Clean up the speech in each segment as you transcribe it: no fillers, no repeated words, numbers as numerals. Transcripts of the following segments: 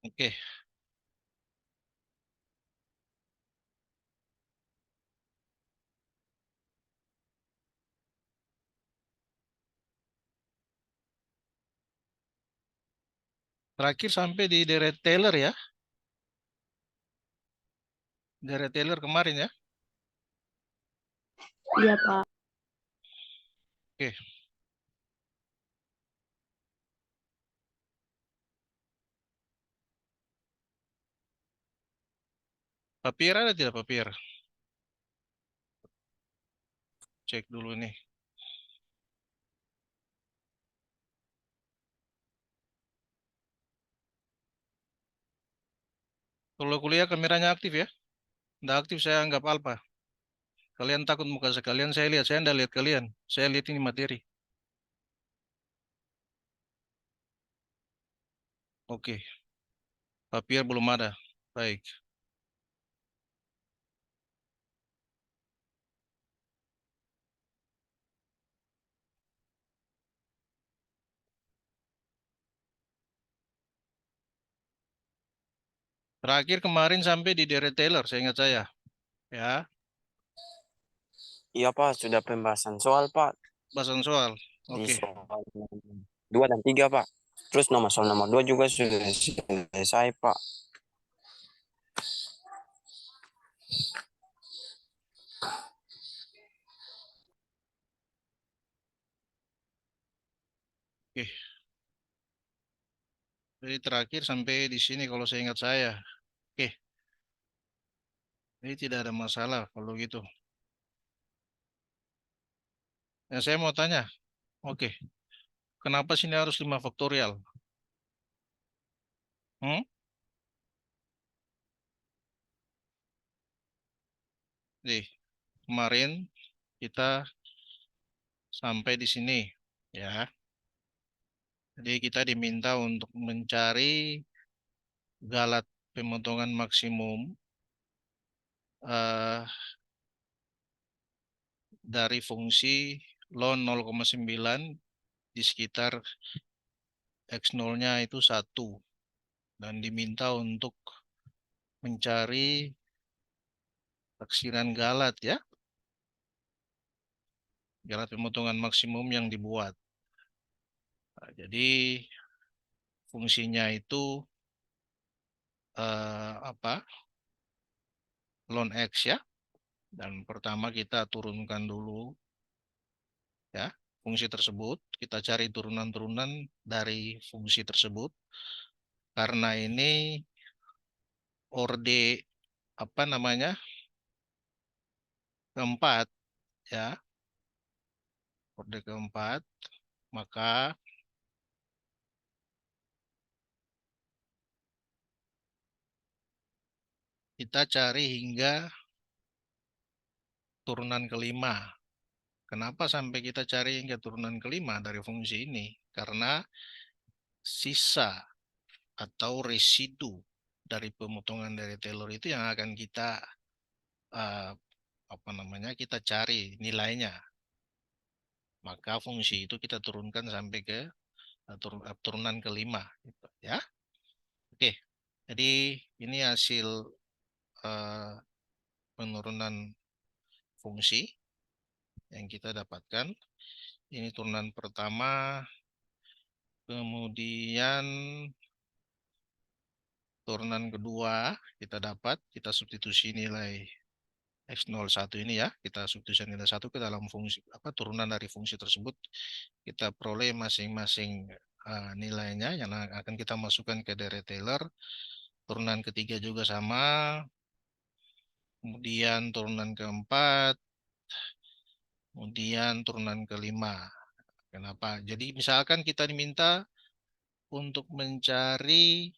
Oke, terakhir sampai di deret Taylor ya. Deret Taylor kemarin ya. Iya, Pak. Oke, papier ada tidak papier? Cek dulu nih. Kalau kuliah kameranya aktif ya. Nggak aktif saya anggap alfa. Kalian takut muka sekalian, saya lihat. Saya nggak lihat kalian. Saya lihat ini materi. Oke, papier belum ada. Baik. Terakhir kemarin sampai di deret Taylor, saya ingat saya. Ya, Iya Pak, sudah pembahasan soal Pak bahasan soal. di Oke, soal 2 dan 3 Pak. Terus soal nomor 2 juga sudah selesai Pak. oke. Jadi terakhir sampai di sini kalau saya ingat saya. Oke, ini tidak ada masalah kalau gitu. Ya, saya mau tanya. Oke, kenapa sini harus 5 faktorial? Hmm? Nih, kemarin kita sampai di sini. Ya, jadi kita diminta untuk mencari galat pemotongan maksimum eh, dari fungsi ln 0,9 di sekitar x0-nya itu 1 dan diminta untuk mencari taksiran galat ya, galat pemotongan maksimum yang dibuat. Nah, jadi fungsinya itu apa? Ln x ya. Dan pertama kita turunkan dulu ya fungsi tersebut. Kita cari turunan-turunan dari fungsi tersebut. Karena ini orde apa namanya? Keempat ya, orde keempat, maka kita cari hingga turunan kelima. Kenapa sampai kita cari hingga turunan kelima dari fungsi ini? Karena sisa atau residu dari pemotongan dari Taylor itu yang akan kita eh, apa namanya? Kita cari nilainya. Maka fungsi itu kita turunkan sampai ke turunan kelima, gitu, ya. Oke. Jadi ini hasil eh, penurunan fungsi yang kita dapatkan. Ini turunan pertama, kemudian turunan kedua kita dapat, kita substitusi nilai x01 ini ya, kita substitusi nilai 1 ke dalam fungsi apa turunan dari fungsi tersebut, kita peroleh masing-masing nilainya yang akan kita masukkan ke deret Taylor. Turunan ketiga juga sama, kemudian turunan keempat, kemudian turunan kelima. Kenapa? Jadi misalkan kita diminta untuk mencari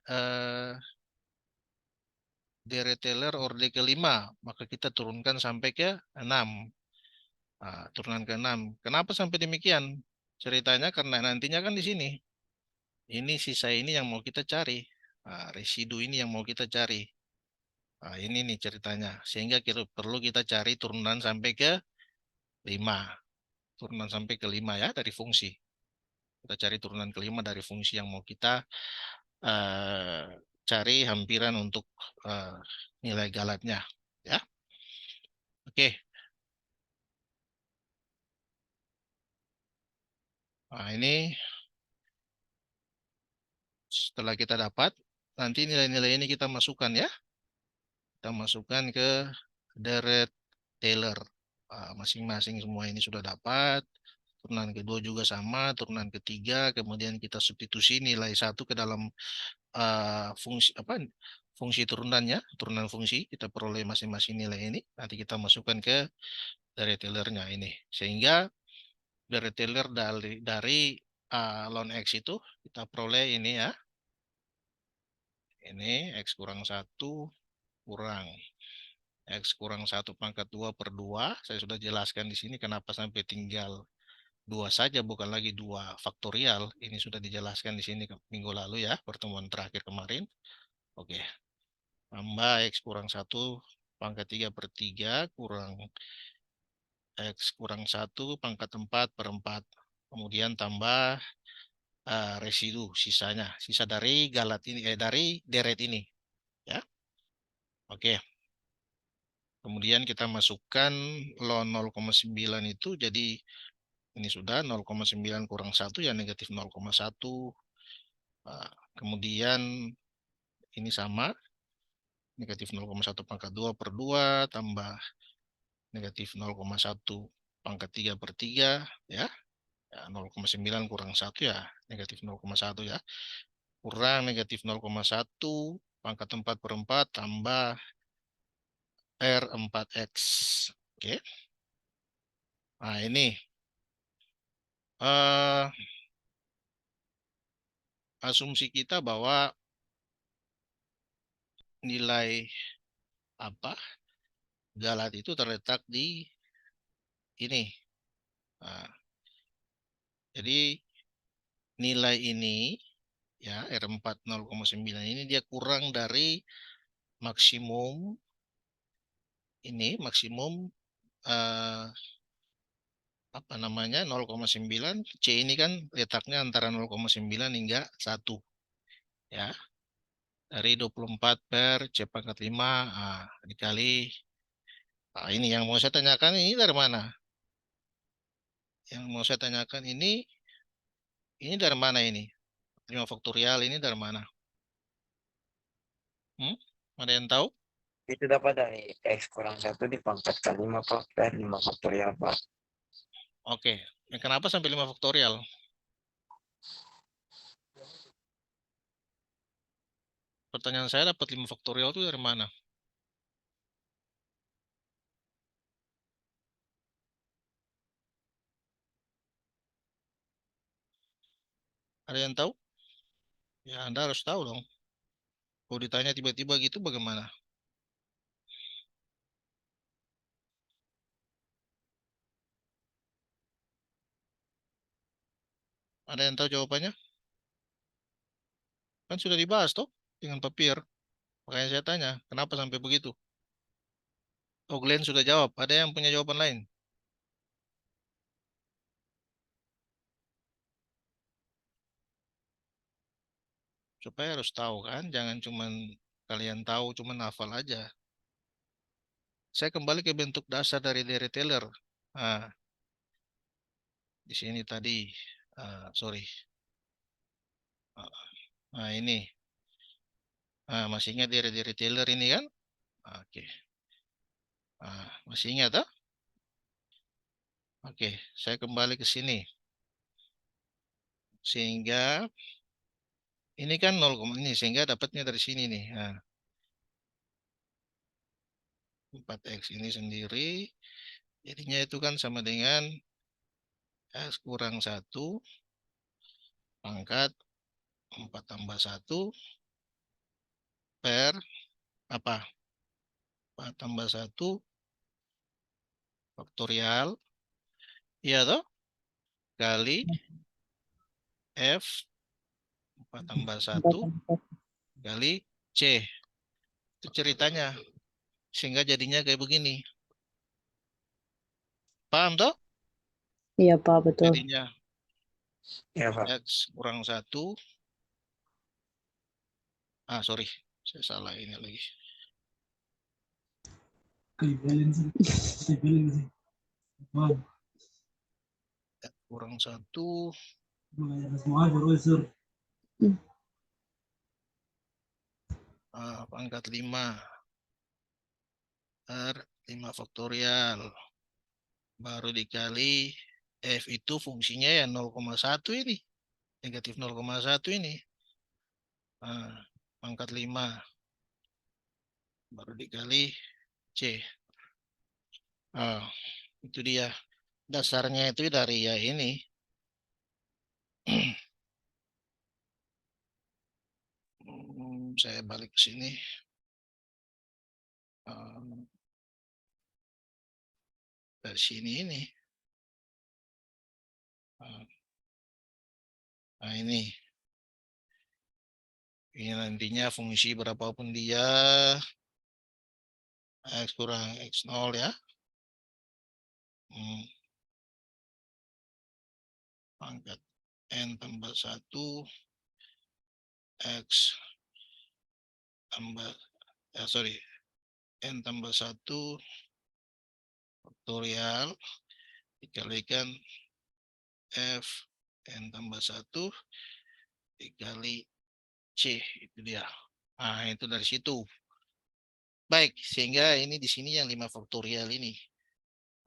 eh, deret Taylor orde kelima, maka kita turunkan sampai ke 6. Nah, turunan ke 6. Kenapa sampai demikian? Ceritanya karena nantinya kan di sini. Ini sisa ini yang mau kita cari. Nah, residu ini yang mau kita cari. Nah, ini nih ceritanya. Sehingga kita perlu kita cari turunan sampai ke 5. Turunan sampai ke 5 ya dari fungsi. Kita cari turunan kelima dari fungsi yang mau kita eh, cari hampiran untuk eh, nilai galatnya. Ya, oke. Nah, ini setelah kita dapat, nanti nilai-nilai ini kita masukkan ya. Kita masukkan ke deret Taylor. Masing-masing semua ini sudah dapat. Turunan kedua juga sama, turunan ketiga, kemudian kita substitusi nilai satu ke dalam fungsi apa? Fungsi turunannya, turunan fungsi kita peroleh masing-masing nilai ini. Nanti kita masukkan ke deret Taylor-nya ini, sehingga deret Taylor dari ln X itu kita peroleh ini ya. Ini X kurang satu kurang X kurang 1 pangkat 2 per 2. Saya sudah jelaskan di sini kenapa sampai tinggal 2 saja, bukan lagi 2 faktorial. Ini sudah dijelaskan di sini minggu lalu ya, pertemuan terakhir kemarin. Oke. Tambah X kurang 1 pangkat 3 per 3 kurang X kurang 1 pangkat 4 per 4. Kemudian tambah residu, sisanya. Sisa dari galat ini, dari deret ini. Ya. Oke. Kemudian kita masukkan ln 0,9 itu, jadi ini sudah 0,9 kurang 1 ya negatif 0,1. Kemudian ini sama, negatif 0,1 pangkat 2 per 2 tambah negatif 0,1 pangkat 3 per 3 ya. 0,9 kurang 1 ya negatif 0,1 ya. Kurang negatif 0,1 pangkat 4 per 4 tambah R4X. Oke. Nah ini eh, asumsi kita bahwa nilai apa galat itu terletak di ini. Nah, jadi nilai ini ya R4 0,9 ini dia kurang dari maksimum ini maksimum eh, apa namanya 0,9. C ini kan letaknya antara 0,9 hingga 1 ya. Dari 24 per C pangkat 5 dikali ini yang mau saya tanyakan ini dari mana? Yang mau saya tanyakan ini dari mana ini? 5 faktorial ini dari mana? Hmm? Ada yang tahu? Itu dapat dari X kurang 1 dipangkatkan 5 Pak, dari 5 faktorial Pak. Oke. Kenapa sampai 5 faktorial? Pertanyaan saya, dapat 5 faktorial itu dari mana? Ada yang tahu? Ya, Anda harus tahu dong. Kalau ditanya tiba-tiba gitu bagaimana? Ada yang tahu jawabannya? Kan sudah dibahas toh dengan papir. Makanya saya tanya, kenapa sampai begitu? Oh, Glenn sudah jawab. Ada yang punya jawaban lain? Supaya harus tahu kan, jangan cuman kalian tahu, cuman hafal aja. Saya kembali ke bentuk dasar dari deret Taylor. Nah, di sini tadi, sorry. Nah, ini. Masih ingat deret Taylor ini kan? Oke. Masih ingat ah? Oke, saya kembali ke sini. Sehingga ini kan 0, ini sehingga dapatnya dari sini nih. 4X ini sendiri jadinya itu kan sama dengan X kurang 1 pangkat 4 tambah 1 per apa? 4 tambah 1 faktorial. Iya toh? Kali F 4 tambah 1 kali C. Itu ceritanya. Sehingga jadinya kayak begini. Paham toh? Iya, Pak, betul. Jadinya Ya Pak. X kurang 1 Sorry, saya salah ini lagi. Kurang satu. Pangkat 5 per 5 faktorial. Baru dikali F itu fungsinya ya 0,1 ini. Negatif 0,1 ini. Pangkat 5. Baru dikali C. Itu dia. Dasarnya itu dari ya ini. Saya balik ke sini. Dari sini ini. Nah ini. Ini nantinya fungsi berapapun dia. X kurang X0 ya. Pangkat N tambah 1. X tambah. N tambah 1. Faktorial. Dikalikan F N tambah 1 dikali C, itu dia. Nah, itu dari situ. Baik, sehingga ini di sini yang 5 faktorial ini.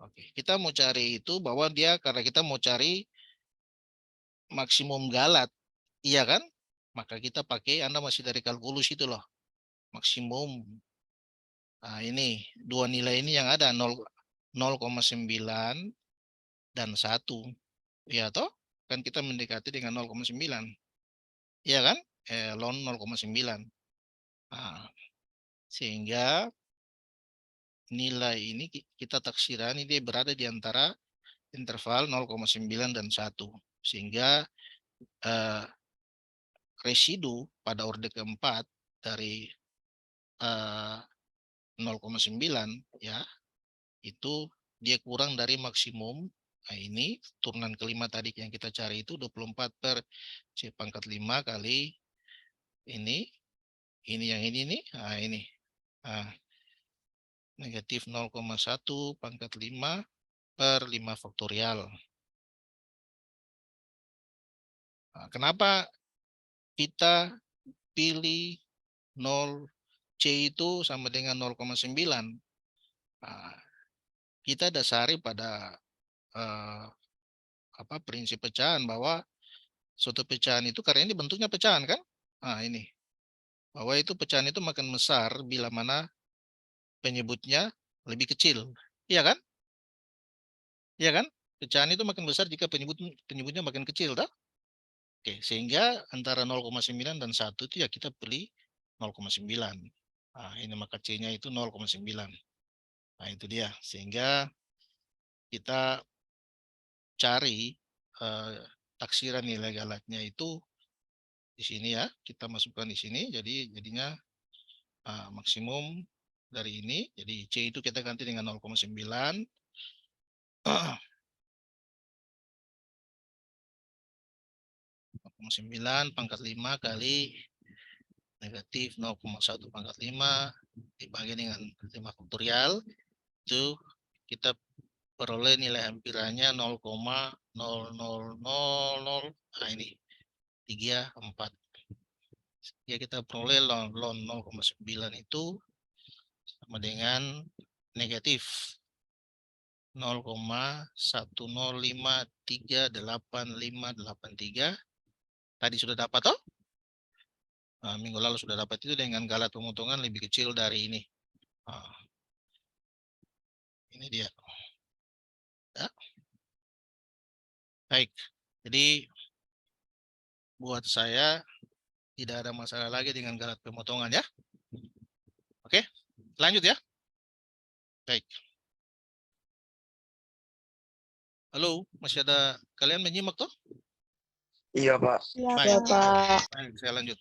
Oke, kita mau cari itu bahwa dia karena kita mau cari maksimum galat. Iya kan? Maka kita pakai Anda masih dari kalkulus itu loh. Maksimum. Nah, ini dua nilai ini yang ada 0,9 dan 1. Iya toh? Kan kita mendekati dengan 0,9. Iya kan? Ln 0,9. Nah, sehingga nilai ini kita taksiran ini berada di antara interval 0,9 dan 1. Sehingga residu pada orde keempat dari 0,9 ya, itu dia kurang dari maksimum. Nah, ini turunan kelima tadi yang kita cari itu 24 per C pangkat 5 kali ini yang ini nih. Nah, ini. Nah, negatif 0,1 pangkat 5 per 5 faktorial. Nah, kenapa kita pilih 0 C itu sama dengan 0,9? Nah, kita dasari pada prinsip pecahan bahwa suatu pecahan itu karena ini bentuknya pecahan kan? Nah, ini. Bahwa itu pecahan itu makin besar bila mana penyebutnya lebih kecil. Iya kan? Iya kan? Pecahan itu makin besar jika penyebutnya makin kecil, tak? Oke, sehingga antara 0,9 dan 1 itu ya kita pilih 0,9. Nah, ini maka C-nya itu 0,9. Nah, itu dia. Sehingga kita cari taksiran nilai galatnya itu di sini ya. Kita masukkan di sini. Jadi jadinya maksimum dari ini. Jadi C itu kita ganti dengan 0,9. 0,9 pangkat 5 kali negatif 0,1 pangkat 5 dibagi dengan 5 faktorial, itu kita peroleh nilai hampirannya 0,0000. Nah, ini 34. Ya, kita peroleh ln 0,9 itu sama dengan negatif 0,10538583. Tadi sudah dapat toh? Minggu lalu sudah dapat itu dengan galat pemotongan lebih kecil dari ini. Ini dia. Ya. Baik. Jadi buat saya tidak ada masalah lagi dengan galat pemotongan ya. Oke, lanjut ya. Baik. Halo, masih ada kalian menyimak toh? Iya, Pak. Iya, Baik. Pak. Baik, saya lanjut.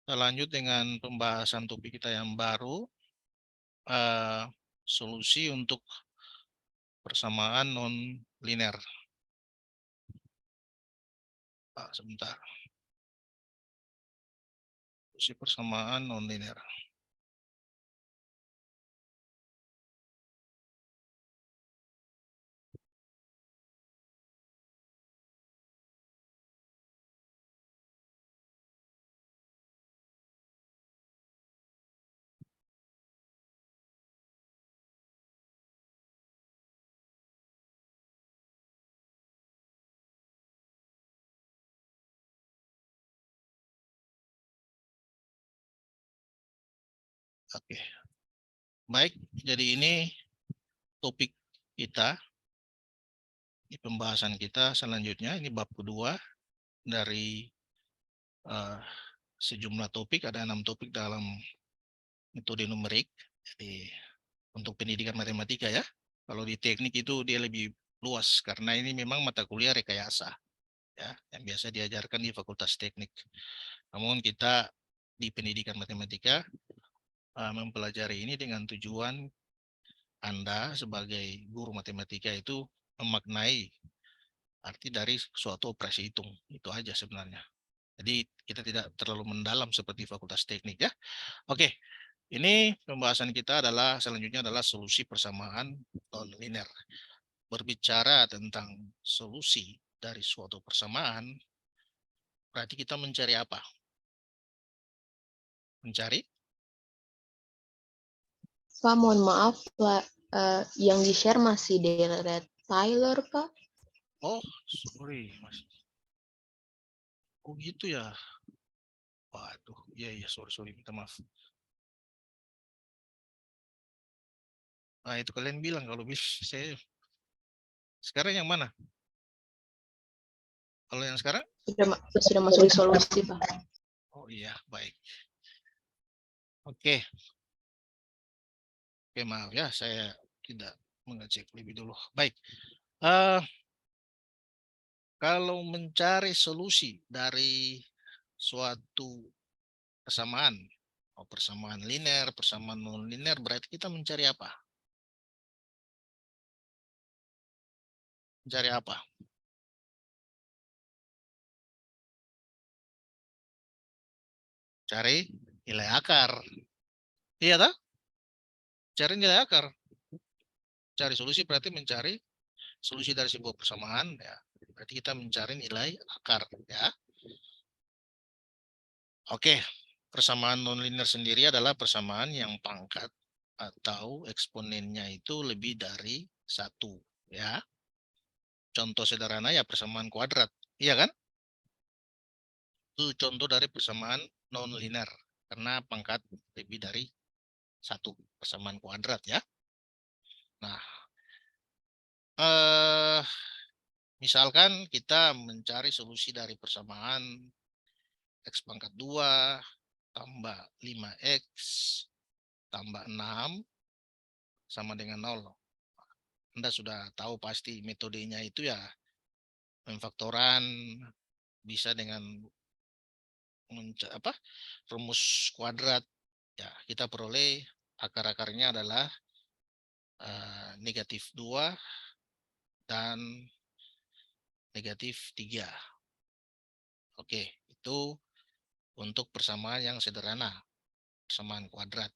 Kita lanjut dengan pembahasan topik kita yang baru. Solusi untuk persamaan non linear. Sebentar. Solusi persamaan non-linear. Oke. Baik, jadi ini topik kita di pembahasan kita selanjutnya. Ini bab kedua dari sejumlah topik, ada 6 topik dalam metode numerik. Jadi untuk pendidikan matematika ya. Kalau di teknik itu dia lebih luas karena ini memang mata kuliah rekayasa ya yang biasa diajarkan di Fakultas Teknik. Namun kita di pendidikan matematika mempelajari ini dengan tujuan Anda sebagai guru matematika itu memaknai arti dari suatu operasi hitung. Itu aja sebenarnya. Jadi kita tidak terlalu mendalam seperti Fakultas Teknik ya. Oke, ini pembahasan kita adalah selanjutnya adalah solusi persamaan non-linear. Berbicara tentang solusi dari suatu persamaan, berarti kita mencari apa? Mencari? Pak, mohon maaf, Pak. Yang di-share masih Deret Tyler, Pak. Oh, sorry, Mas. Oh gitu ya. Waduh, iya, sorry, minta maaf. Nah, itu kalian bilang kalau bisa saya sekarang yang mana? Kalau yang sekarang? Sudah masuk di solusi, Pak. Oh iya, baik. Oke. Oke, maaf ya, saya tidak mengecek lebih dulu. Baik. Kalau mencari solusi dari suatu persamaan, persamaan linear, persamaan non linear, berarti kita mencari apa? Mencari apa? Cari nilai akar. Iya tak? Cari nilai akar. Cari solusi berarti mencari solusi dari sebuah persamaan ya. Berarti kita mencari nilai akar ya. Oke, persamaan nonlinear sendiri adalah persamaan yang pangkat atau eksponennya itu lebih dari 1 ya. Contoh sederhana ya persamaan kuadrat. Iya kan? Itu contoh dari persamaan nonlinear karena pangkat lebih dari 1 persamaan kuadrat ya. Nah, misalkan kita mencari solusi dari persamaan X pangkat 2 tambah 5X tambah 6 sama dengan 0. Anda sudah tahu pasti metodenya itu ya pemfaktoran bisa dengan rumus kuadrat. Ya, kita peroleh akar-akarnya adalah negatif 2 dan negatif 3. Oke, itu untuk persamaan yang sederhana, persamaan kuadrat.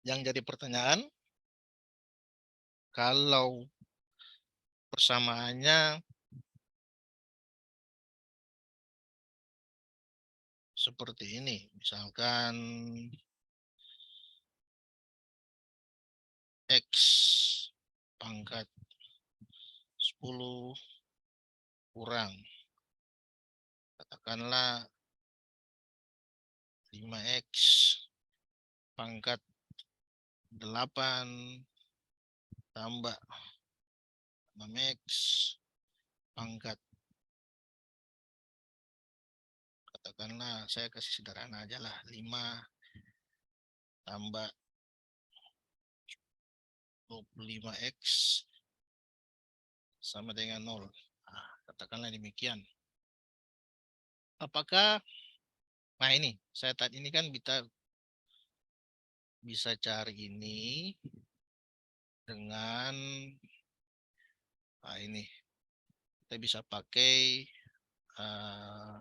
Yang jadi pertanyaan, kalau persamaannya seperti ini, misalkan X pangkat 10 kurang, katakanlah 5X pangkat 8 tambah 6X pangkat, katakanlah saya kasih sederhana aja lah, 5 tambah 25X sama dengan 0. Nah, katakanlah demikian. Apakah, nah ini, saya tadi ini kan bisa cari ini dengan, nah ini, kita bisa pakai eh,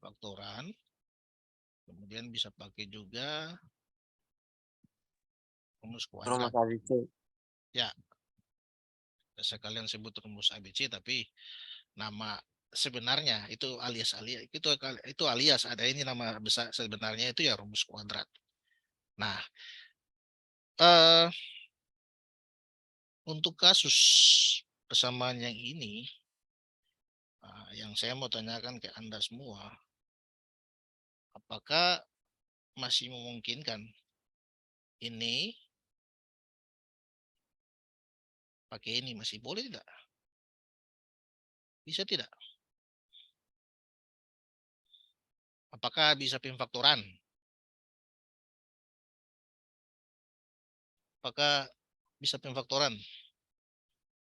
faktoran. Kemudian bisa pakai juga rumus Rumus kuadrat. ABC. Ya, biasa kalian sebut rumus ABC, tapi nama sebenarnya itu alias itu alias ada ini nama besar sebenarnya itu ya rumus kuadrat. Nah, untuk kasus persamaan yang ini, yang saya mau tanyakan ke Anda semua, apakah masih memungkinkan ini pakai ini masih boleh tidak? Bisa tidak? Apakah bisa pemfaktoran? Apakah bisa pemfaktoran?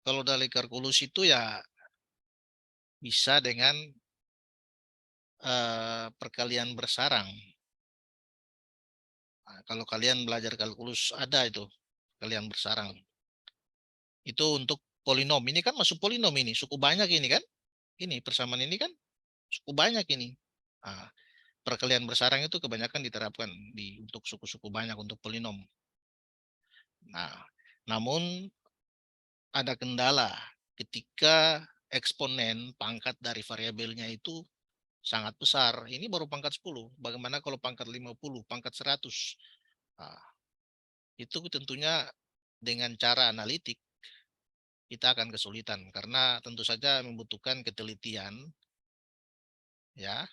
Kalau dari kalkulus itu ya bisa dengan perkalian bersarang. Nah, kalau kalian belajar kalkulus ada itu perkalian bersarang. Itu untuk polinom. Ini kan masuk polinom ini, suku banyak ini kan? Ini persamaan ini kan suku banyak ini. Nah, perkalian bersarang itu kebanyakan diterapkan untuk suku-suku banyak untuk polinom. Nah, namun ada kendala ketika eksponen pangkat dari variabelnya itu sangat besar. Ini baru pangkat 10. Bagaimana kalau pangkat 50, pangkat 100? Nah, itu tentunya dengan cara analitik kita akan kesulitan karena tentu saja membutuhkan ketelitian, ya,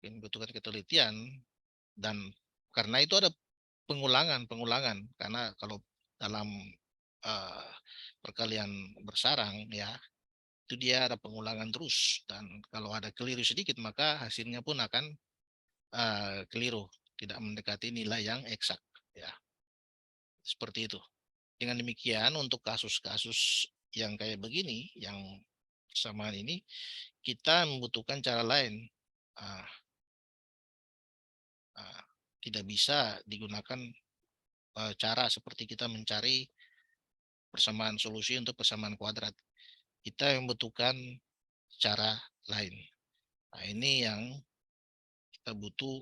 membutuhkan ketelitian dan karena itu ada pengulangan karena kalau dalam uh, perkalian bersarang ya itu dia ada pengulangan terus dan kalau ada keliru sedikit maka hasilnya pun akan keliru, tidak mendekati nilai yang eksak ya. Seperti itu. Dengan demikian untuk kasus-kasus yang kayak begini yang persamaan ini kita membutuhkan cara lain. Uh, uh, Tidak bisa digunakan cara seperti kita mencari persamaan solusi untuk persamaan kuadrat. Kita membutuhkan cara lain. Nah, ini yang kita butuh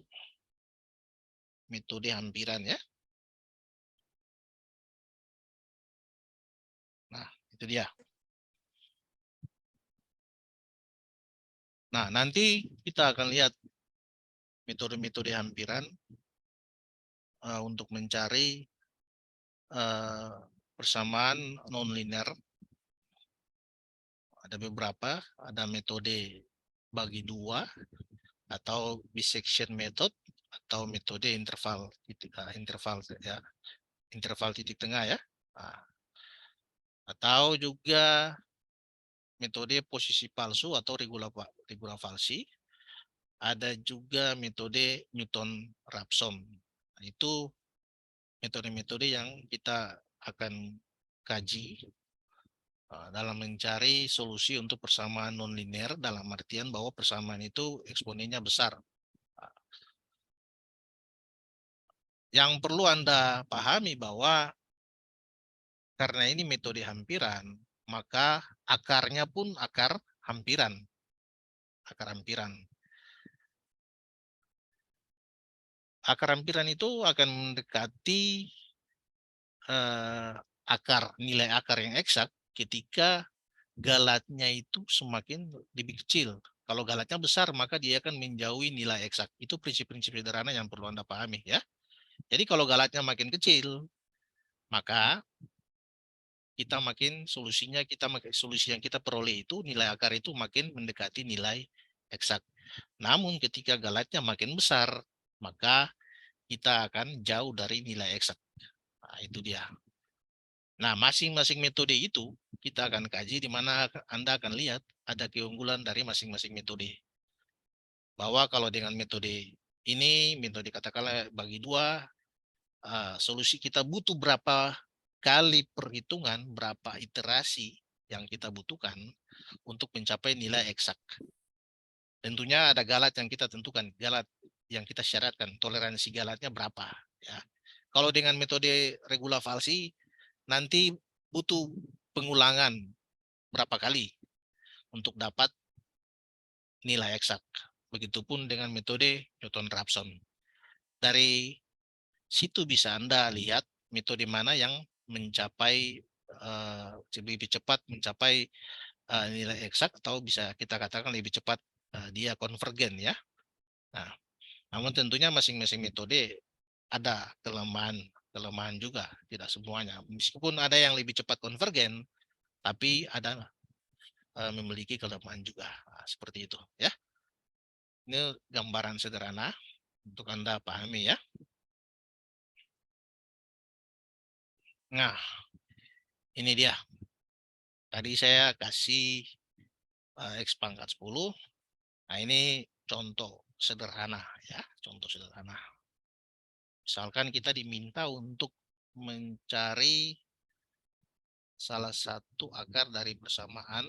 metode hampiran ya. Nah, itu dia. Nah, nanti kita akan lihat metode-metode hampiran untuk mencari persamaan non-linear. Ada beberapa, ada metode bagi dua, atau bisection method, atau metode interval ya, interval titik tengah ya. Nah, atau juga metode posisi palsu atau regula falsi. Ada juga metode Newton-Raphson. Nah, itu metode-metode yang kita akan kaji dalam mencari solusi untuk persamaan nonlinear dalam artian bahwa persamaan itu eksponennya besar. Yang perlu Anda pahami bahwa karena ini metode hampiran, maka akarnya pun akar hampiran. Akar hampiran. Akar hampiran itu akan mendekati nilai akar yang eksak ketika galatnya itu semakin lebih kecil. Kalau galatnya besar, maka dia akan menjauhi nilai eksak. Itu prinsip-prinsip sederhana yang perlu Anda pahami ya. Jadi kalau galatnya makin kecil, maka solusi yang kita peroleh itu nilai akar itu makin mendekati nilai eksak. Namun ketika galatnya makin besar, maka kita akan jauh dari nilai eksak. Nah, itu dia. Nah, masing-masing metode itu kita akan kaji di mana Anda akan lihat ada keunggulan dari masing-masing metode. Bahwa kalau dengan metode ini, metode katakanlah bagi dua, solusi kita butuh berapa kali perhitungan, berapa iterasi yang kita butuhkan untuk mencapai nilai eksak. Tentunya ada galat yang kita tentukan, galat yang kita syaratkan, toleransi galatnya berapa. Ya. Kalau dengan metode regula falsi, nanti butuh pengulangan berapa kali untuk dapat nilai eksak. Begitupun dengan metode Newton-Raphson. Dari situ bisa Anda lihat metode mana yang mencapai lebih cepat mencapai nilai eksak, atau bisa kita katakan lebih cepat dia konvergen ya. Nah, namun tentunya masing-masing metode ada kelemahan juga, tidak semuanya. Meskipun ada yang lebih cepat konvergen, tapi ada memiliki kelemahan juga. Nah, seperti itu ya. Ini gambaran sederhana untuk Anda pahami ya. Nah, ini dia. Tadi saya kasih X pangkat 10. Nah, ini contoh sederhana ya, contoh sederhana. Misalkan kita diminta untuk mencari salah satu akar dari persamaan.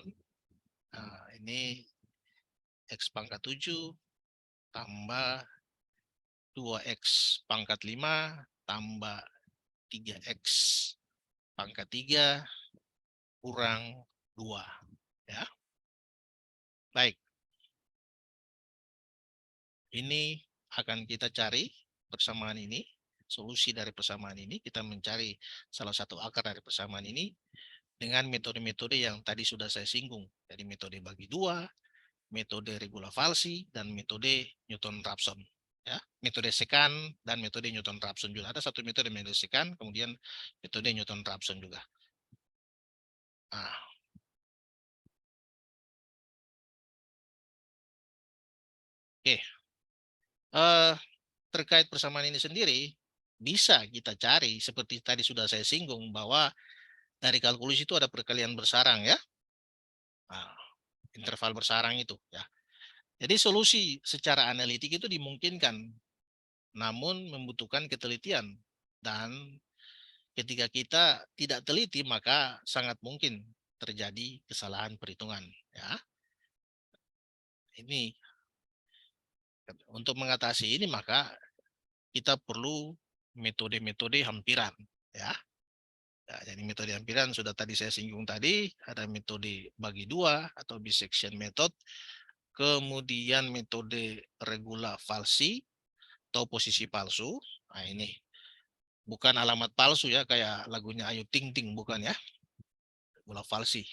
Nah, ini X pangkat 7 tambah 2X pangkat 5 tambah 3X pangkat 3 kurang 2. Ya. Baik. Ini akan kita cari persamaan ini. Solusi dari persamaan ini, kita mencari salah satu akar dari persamaan ini dengan metode-metode yang tadi sudah saya singgung. Jadi metode bagi dua, metode regula falsi, dan metode Newton-Raphson. Ya, metode sekant dan metode Newton-Raphson juga. Ada satu metode sekant, kemudian metode Newton-Raphson juga. Nah, oke. Terkait persamaan ini sendiri, bisa kita cari seperti tadi sudah saya singgung bahwa dari kalkulus itu ada perkalian bersarang ya. Nah, interval bersarang itu ya. Jadi solusi secara analitik itu dimungkinkan, namun membutuhkan ketelitian, dan ketika kita tidak teliti maka sangat mungkin terjadi kesalahan perhitungan ya. Ini untuk mengatasi ini maka kita perlu metode-metode hampiran ya. Ya, jadi metode hampiran sudah tadi saya singgung tadi, ada metode bagi dua atau bisection method, kemudian metode regula falsi atau posisi palsu. Nah, ini bukan alamat palsu ya, kayak lagunya Ayu Ting Ting, bukan ya. Regula falsi.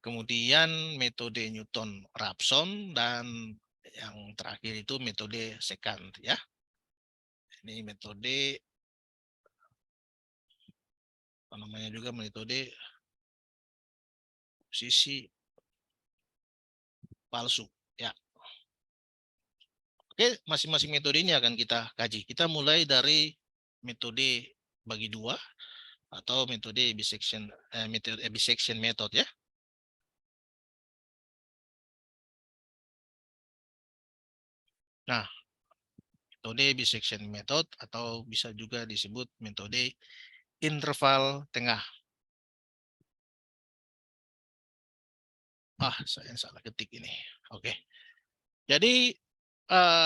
Kemudian metode Newton-Raphson, dan yang terakhir itu metode sekant ya. Ini metode apa namanya juga, metode posisi palsu ya. Oke, masing-masing metode ini akan kita kaji. Kita mulai dari metode bagi dua atau metode bisection method ya. Nah, metode bisection method atau bisa juga disebut metode interval tengah. Saya salah ketik ini. Oke. Jadi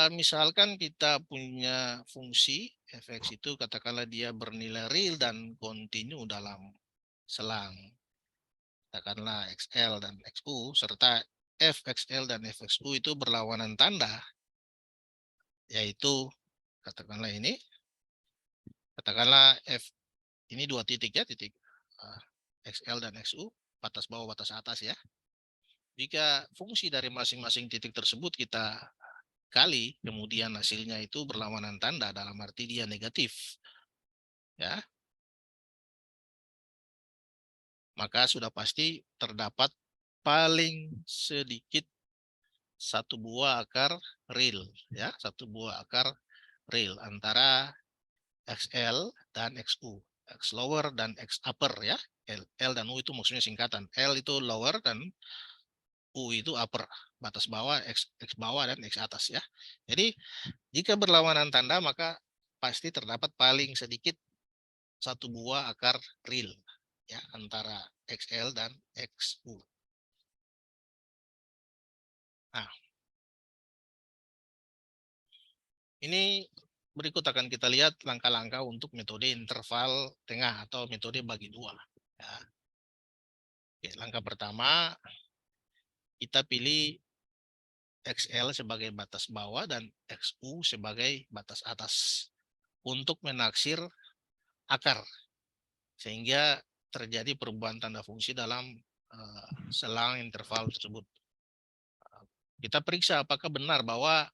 misalkan kita punya fungsi fx itu, katakanlah dia bernilai real dan kontinu dalam selang, katakanlah xl dan xu, serta fxl dan fxu itu berlawanan tanda, yaitu katakanlah ini, katakanlah f ini dua titik ya, titik xl dan xu, batas bawah batas atas ya. Jika fungsi dari masing-masing titik tersebut kita kali, kemudian hasilnya itu berlawanan tanda, dalam arti dia negatif ya, maka sudah pasti terdapat paling sedikit satu buah akar real ya, satu buah akar real antara XL dan XU, X lower dan X upper ya. L dan U itu maksudnya singkatan. L itu lower dan U itu upper, batas bawah, X bawah dan X atas ya. Jadi jika berlawanan tanda maka pasti terdapat paling sedikit satu buah akar real ya antara XL dan XU. Nah, ini berikut akan kita lihat langkah-langkah untuk metode interval tengah atau metode bagi dua. Ya. Oke, langkah pertama, kita pilih XL sebagai batas bawah dan XU sebagai batas atas untuk menaksir akar, sehingga terjadi perubahan tanda fungsi dalam selang interval tersebut. Kita periksa apakah benar bahwa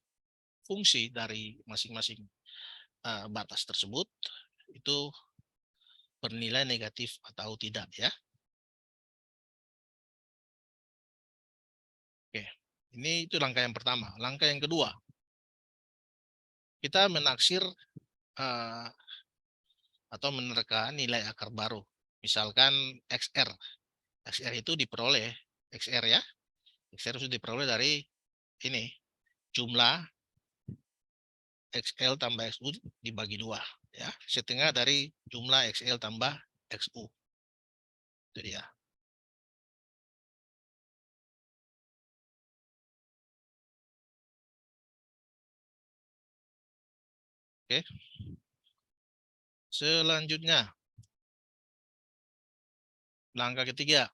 fungsi dari masing-masing batas tersebut itu bernilai negatif atau tidak, ya. Oke, ini itu langkah yang pertama. Langkah yang kedua, kita menaksir atau menerka nilai akar baru. Misalkan XR. XR itu diperoleh, XR ya. XR itu diperoleh dari ini, jumlah XL tambah XU dibagi 2. Ya, setengah dari jumlah XL tambah XU. Itu dia. Oke. Selanjutnya, langkah ketiga,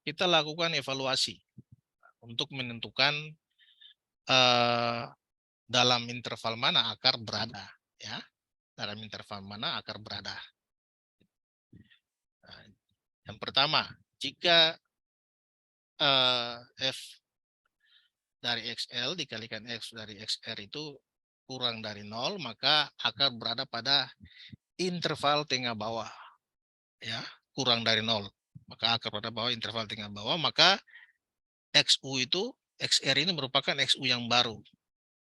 kita lakukan evaluasi untuk menentukan dalam interval mana akar berada, ya. Dalam interval mana akar berada. Nah, yang pertama, jika F dari XL dikalikan X dari XR itu kurang dari 0, maka akar berada pada interval tengah bawah. Ya, kurang dari 0. Maka akar berada bawah interval tengah bawah, maka XU itu, XR ini merupakan XU yang baru.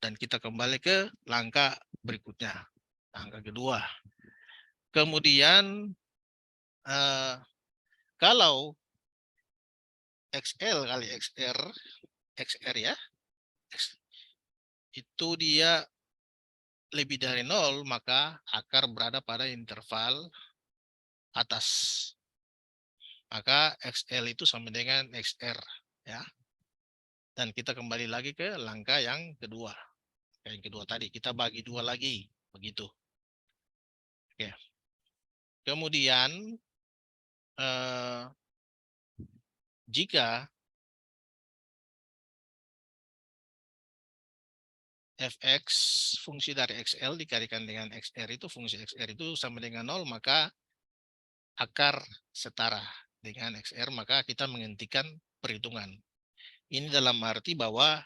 Dan kita kembali ke langkah berikutnya. Langkah kedua. Kemudian kalau XL kali XR ya, itu dia lebih dari 0, maka akar berada pada interval atas. Maka XL itu sama dengan XR. Ya. Dan kita kembali lagi ke langkah yang kedua. Yang kedua tadi, kita bagi 2 lagi. Begitu. Oke. Kemudian, jika Fx fungsi dari XL dikalikan dengan XR itu, fungsi XR itu sama dengan 0, maka akar setara dengan XR, maka kita menghentikan perhitungan. Ini dalam arti bahwa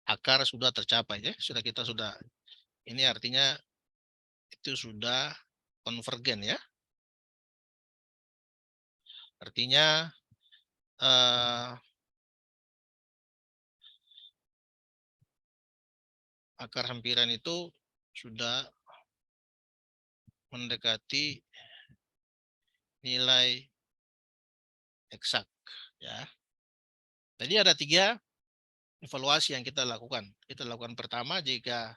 akar sudah tercapai, ya. Kita sudah, ini artinya itu sudah konvergen, ya. Artinya akar hampiran itu sudah mendekati nilai eksak, ya. Jadi ada 3 evaluasi yang kita lakukan. Kita lakukan pertama, jika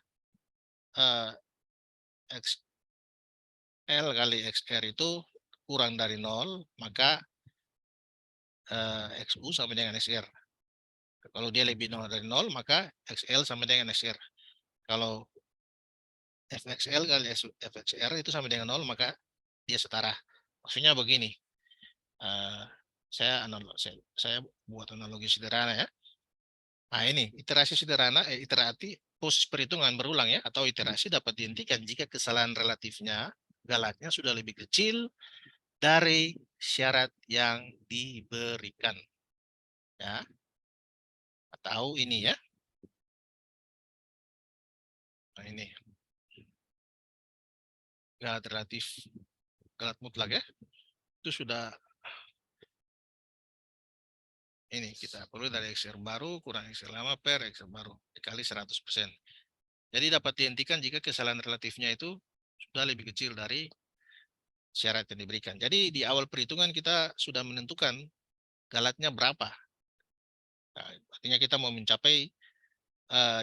XL kali XR itu kurang dari 0, maka XU sama dengan XR. Kalau dia lebih dari 0, maka XL sama dengan XR. Kalau FXL kali FXR itu sama dengan 0, maka dia setara. Maksudnya begini, saya buat analogi sederhana, ya. Nah, ini iterasi sederhana, iterasi proses perhitungan berulang, ya, atau iterasi dapat dihentikan jika kesalahan relatifnya galatnya sudah lebih kecil dari syarat yang diberikan, ya. Atau ini, ya. Nah, ini galat relatif, galat mutlak, ya. Itu sudah, ini kita perlu dari XR baru kurang XR lama per XR baru dikali 100%. Jadi dapat dihentikan jika kesalahan relatifnya itu sudah lebih kecil dari syarat yang diberikan. Jadi di awal perhitungan kita sudah menentukan galatnya berapa. Nah, artinya kita mau mencapai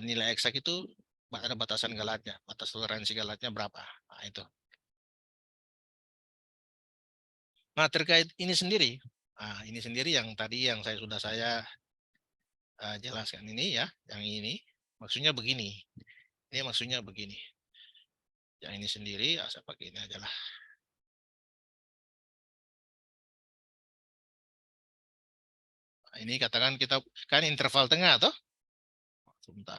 nilai eksak itu ada batasan galatnya, batas toleransi galatnya berapa. Nah, itu. Nah, terkait ini sendiri, yang tadi yang sudah saya jelaskan ini, ya, yang ini. Maksudnya begini. Ini maksudnya begini. Yang ini sendiri, saya pakai ini aja lah. Nah, ini katakan kita kan interval tengah toh. Sebentar.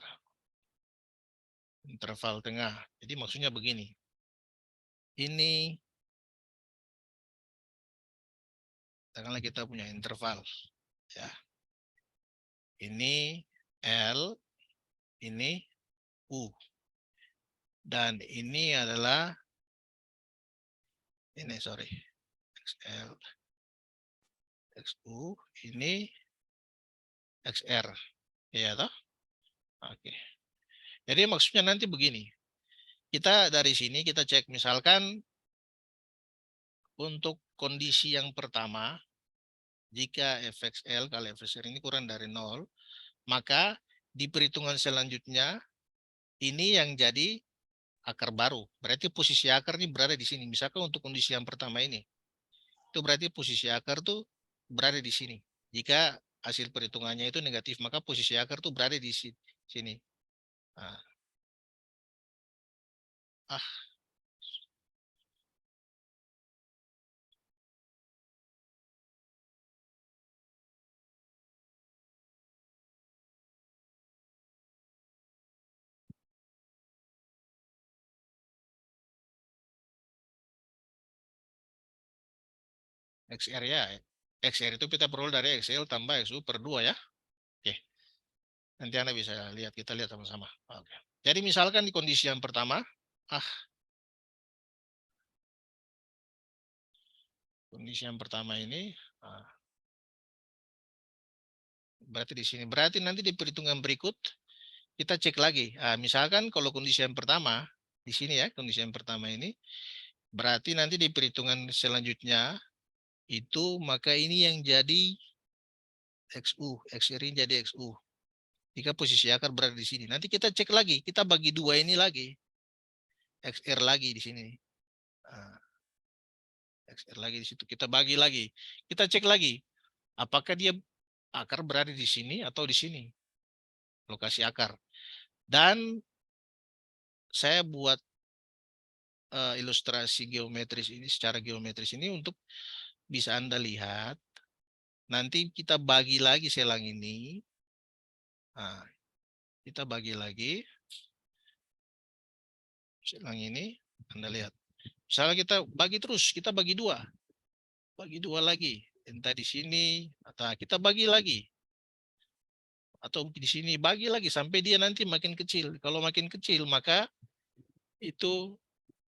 Interval tengah. Jadi maksudnya begini. Ini katakanlah kita punya interval ya. Ini L, ini U. Dan ini adalah ini sorry. XL, XU, ini XR. Ya toh? Oke. Jadi maksudnya nanti begini. Kita dari sini kita cek misalkan untuk kondisi yang pertama, jika fxl kali fxr ini kurang dari 0, maka di perhitungan selanjutnya ini yang jadi akar baru. Berarti posisi akar ini berada di sini. Misalkan untuk kondisi yang pertama ini, itu berarti posisi akar tuh berada di sini. Jika hasil perhitungannya itu negatif, maka posisi akar tuh berada di sini. Nah. XR ya. XR itu kita peroleh dari XL tambah XU per 2 ya. Oke. Nanti Anda bisa lihat, kita lihat sama-sama. Oke. Jadi misalkan di kondisi yang pertama, kondisi yang pertama ini, berarti di sini. Berarti nanti di perhitungan berikut, kita cek lagi. Misalkan kalau kondisi yang pertama, di sini ya, kondisi yang pertama ini, berarti nanti di perhitungan selanjutnya, itu maka ini yang jadi XU, XR ini jadi XU. Jika posisi akar berada di sini. Nanti kita cek lagi, kita bagi dua ini lagi. XR lagi di sini. XR lagi di situ. Kita bagi lagi. Kita cek lagi. Apakah dia akar berada di sini atau di sini. Lokasi akar. Dan saya buat ilustrasi geometris ini, secara geometris ini untuk bisa Anda lihat. Nanti kita bagi lagi selang ini. Nah, kita bagi lagi. Selang ini. Anda lihat. Misalnya kita bagi terus. Kita bagi dua. Bagi dua lagi. Entah di sini. Atau kita bagi lagi. Atau di sini bagi lagi sampai dia nanti makin kecil. Kalau makin kecil maka itu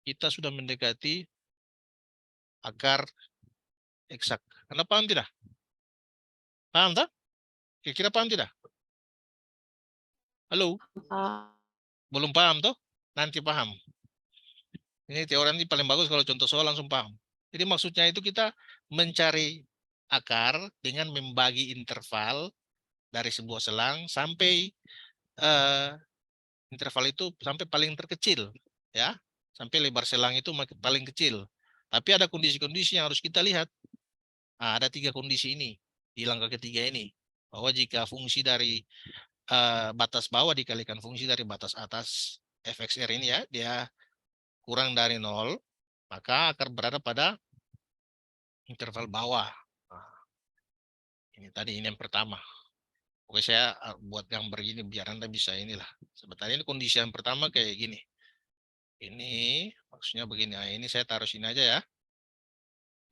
kita sudah mendekati akar eksak. Anda paham tidak? Paham tak? Kira-kira paham tidak? Halo? Belum paham toh? Nanti paham. Ini teori ini paling bagus kalau contoh soal langsung paham. Jadi maksudnya itu kita mencari akar dengan membagi interval dari sebuah selang sampai interval itu sampai paling terkecil, ya, sampai lebar selang itu paling kecil. Tapi ada kondisi-kondisi yang harus kita lihat. Ada 3 kondisi ini di langkah ketiga ini, bahwa jika fungsi dari batas bawah dikalikan fungsi dari batas atas fxr ini ya, dia kurang dari 0, maka akar berada pada interval bawah. Ini tadi, ini yang pertama. Oke, saya buat gambar gini biar Anda bisa inilah. Sebenarnya ini kondisi yang pertama kayak gini. Ini maksudnya begini. Nah, ini saya taruh sini aja ya.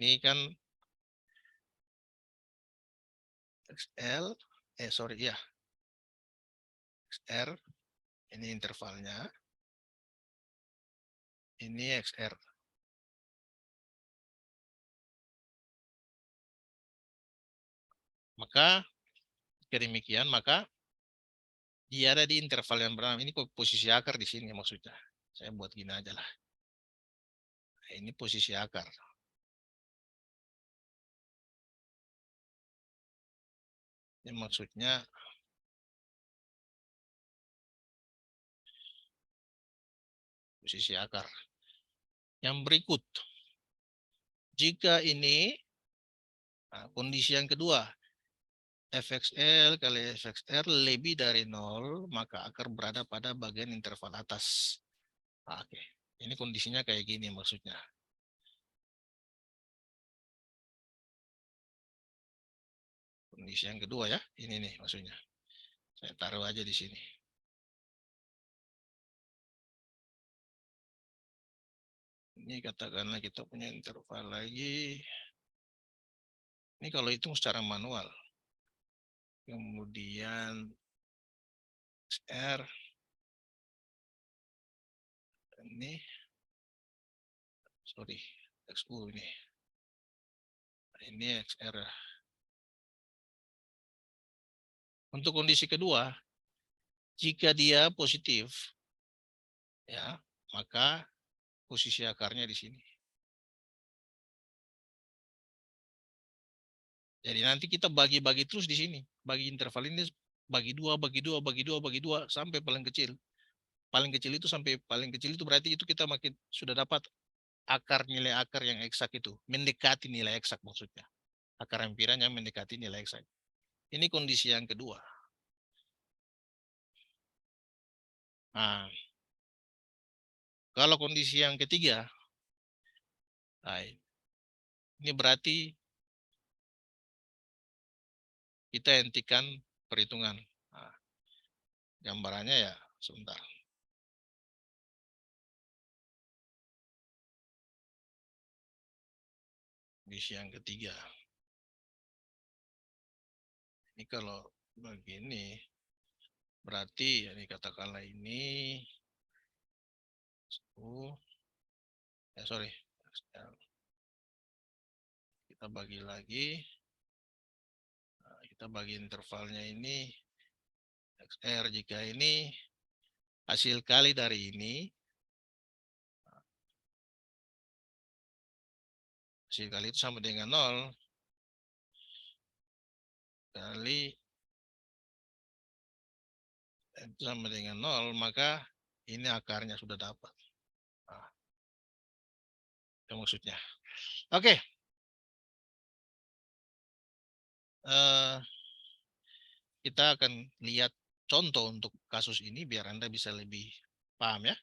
Ini kan XL, sorry ya. XR, ini intervalnya. Ini XR. Maka jika demikian, maka dia ada di interval yang bernama. Ini posisi akar di sini maksudnya. Saya buat gini aja lah. Nah, ini posisi akar. Ini maksudnya posisi akar. Yang berikut, jika ini kondisi yang kedua, fxl kali fxr lebih dari 0, maka akar berada pada bagian interval atas. Oke, ini kondisinya kayak gini maksudnya. Kondisi yang kedua ya, ini nih maksudnya. Saya taruh aja di sini. Ini katakanlah kita punya interval lagi. Ini kalau hitung secara manual. Kemudian XR. Ini. Sorry. XU ini. Ini XR. Untuk kondisi kedua, jika dia positif, ya, maka posisi akarnya di sini. Jadi nanti kita bagi-bagi terus di sini. Bagi interval ini bagi dua, bagi dua, bagi dua, bagi dua sampai paling kecil. Paling kecil itu sampai paling kecil itu berarti itu kita makin sudah dapat akar nilai akar yang eksak itu. Mendekati nilai eksak maksudnya. Akar ampiran yang mendekati nilai eksak. Ini kondisi yang kedua. Nah, kalau kondisi yang ketiga, nah, ini berarti kita hentikan perhitungan. Nah, gambarannya ya sebentar. Kondisi yang ketiga. Ini kalau begini, berarti ya ini katakanlah ini. Sorry. Kita bagi lagi. Nah, kita bagi intervalnya ini. XR jika ini hasil kali dari ini. Hasil kali itu sama dengan 0. Kali itu sama dengan 0, maka ini akarnya sudah dapat. Nah, itu maksudnya. Oke. Kita akan lihat contoh untuk kasus ini biar Anda bisa lebih paham ya.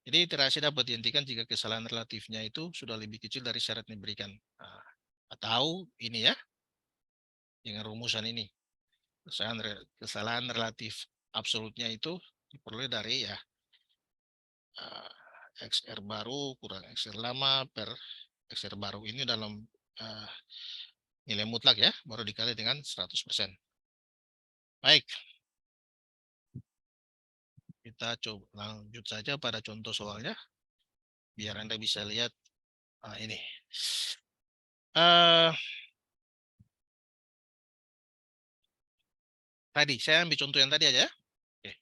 Jadi iterasi dapat dihentikan jika kesalahan relatifnya itu sudah lebih kecil dari syarat yang diberikan. Nah, atau ini ya, dengan rumusan ini. Kesalahan relatif absolutnya itu diperoleh dari ya XR baru kurang XR lama per XR baru ini dalam nilai mutlak ya, baru dikali dengan 100%. Baik. Kita coba lanjut saja pada contoh soalnya. Biar Anda bisa lihat ini. Tadi, saya ambil contoh yang tadi aja. Oke.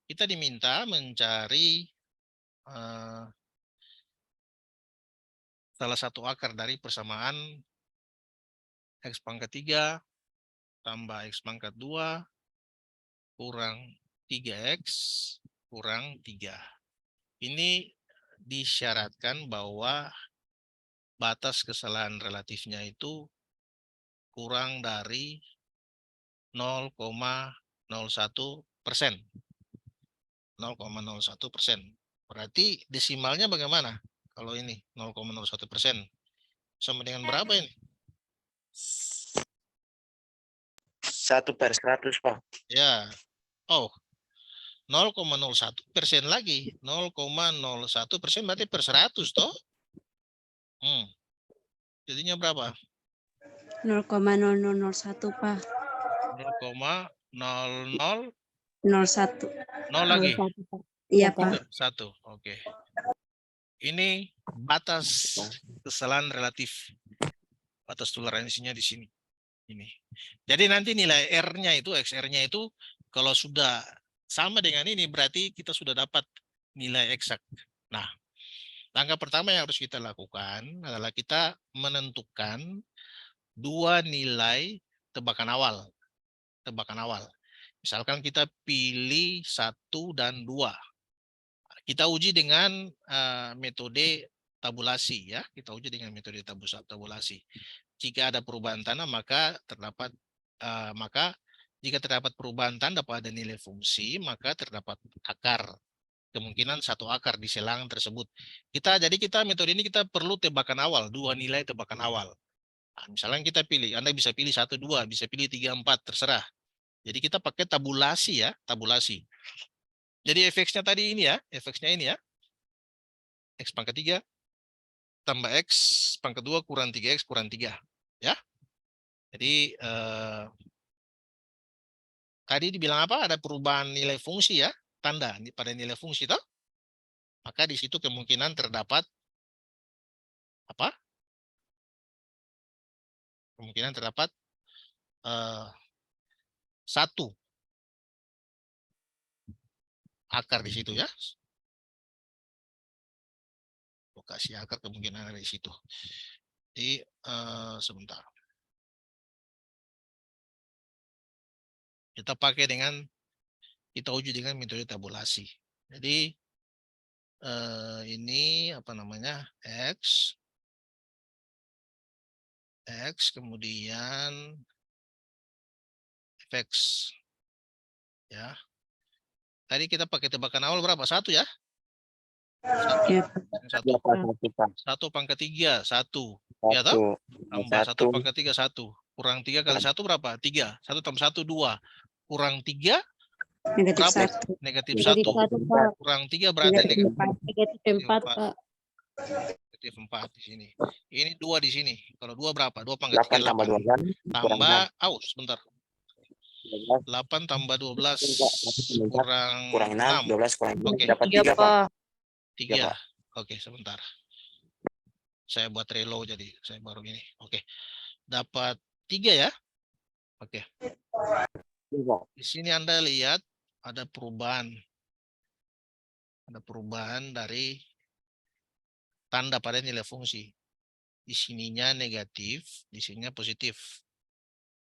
Kita diminta mencari salah satu akar dari persamaan X pangkat 3 tambah X pangkat 2 kurang 3X kurang 3. Ini disyaratkan bahwa batas kesalahan relatifnya itu kurang dari 0,01%. 0,01%. Berarti desimalnya bagaimana? Kalau ini 0,01%. Sama dengan berapa ini? 1/100, Pak. Ya. Oh, 0,01% lagi. 0,01% berarti per 100 toh? Jadinya berapa? 0,0001, Pak. 0,0001 0 lagi. Iya, Pak. 1. Oke. Ini batas kesalahan relatif. Batas toleransinya di sini. Ini. Jadi nanti nilai R-nya itu, XR-nya itu kalau sudah sama dengan ini berarti kita sudah dapat nilai eksak. Nah, langkah pertama yang harus kita lakukan adalah kita menentukan dua nilai tebakan awal. Tebakan awal. Misalkan kita pilih 1 dan 2. Kita uji dengan metode tabulasi ya. Kita uji dengan metode tabulasi. Jika ada perubahan tanah maka terdapat maka jika terdapat perubahan tanda pada nilai fungsi, maka terdapat akar. Kemungkinan satu akar di selang tersebut. Jadi kita metode ini kita perlu tebakan awal, 2 nilai tebakan awal. Nah, misalnya kita pilih, Anda bisa pilih 1, 2, bisa pilih 3, 4, terserah. Jadi kita pakai tabulasi ya, tabulasi. Jadi fx-nya tadi ini ya, fx-nya ini ya. X pangkat 3 tambah X pangkat 2 kurang 3X kurang 3. Ya. Jadi tadi dibilang apa? Ada perubahan nilai fungsi ya, tanda pada nilai fungsi toh. Maka di situ kemungkinan terdapat apa? Kemungkinan terdapat satu akar di situ ya. Lokasi akar kemungkinan ada di situ. Jadi sebentar. Kita pakai kita uji dengan metode tabulasi. Jadi ini apa namanya? X kemudian fx ya. Tadi kita pakai tebakan awal berapa? 1 ya? Iya, Satu. Ya, Pak, kita. 1 pangkat 3, 1. Ya toh? Tambah 1 1. pangkat 3, 1. Kurang 3 kali 1 berapa? 3. 1 tambah 1, 2. Kurang 3 negatif berapa? 1. Negatif Negatif 1. 1, Pak. Kurang 3 berarti Negatif negatif 4. Negatif 4, Pak. Negatif 4 di sini. Ini 2 di sini. Kalau 2 berapa? 2 pangkat 8 3, tambah 8. 2 kan? Kurang Tambah, 6. sebentar. 12, 8 tambah 12 kurang kurang 6. 6. 12 kurang 6. Oke. Dapat 3, 3, Pak. Pak. 3. Pak. Oke, sebentar. Saya buat reload jadi saya baru ini. Oke. Dapat 3 ya. Oke. Di sini Anda lihat ada perubahan. Ada perubahan dari tanda pada nilai fungsi. Di sininya negatif, di sininya positif.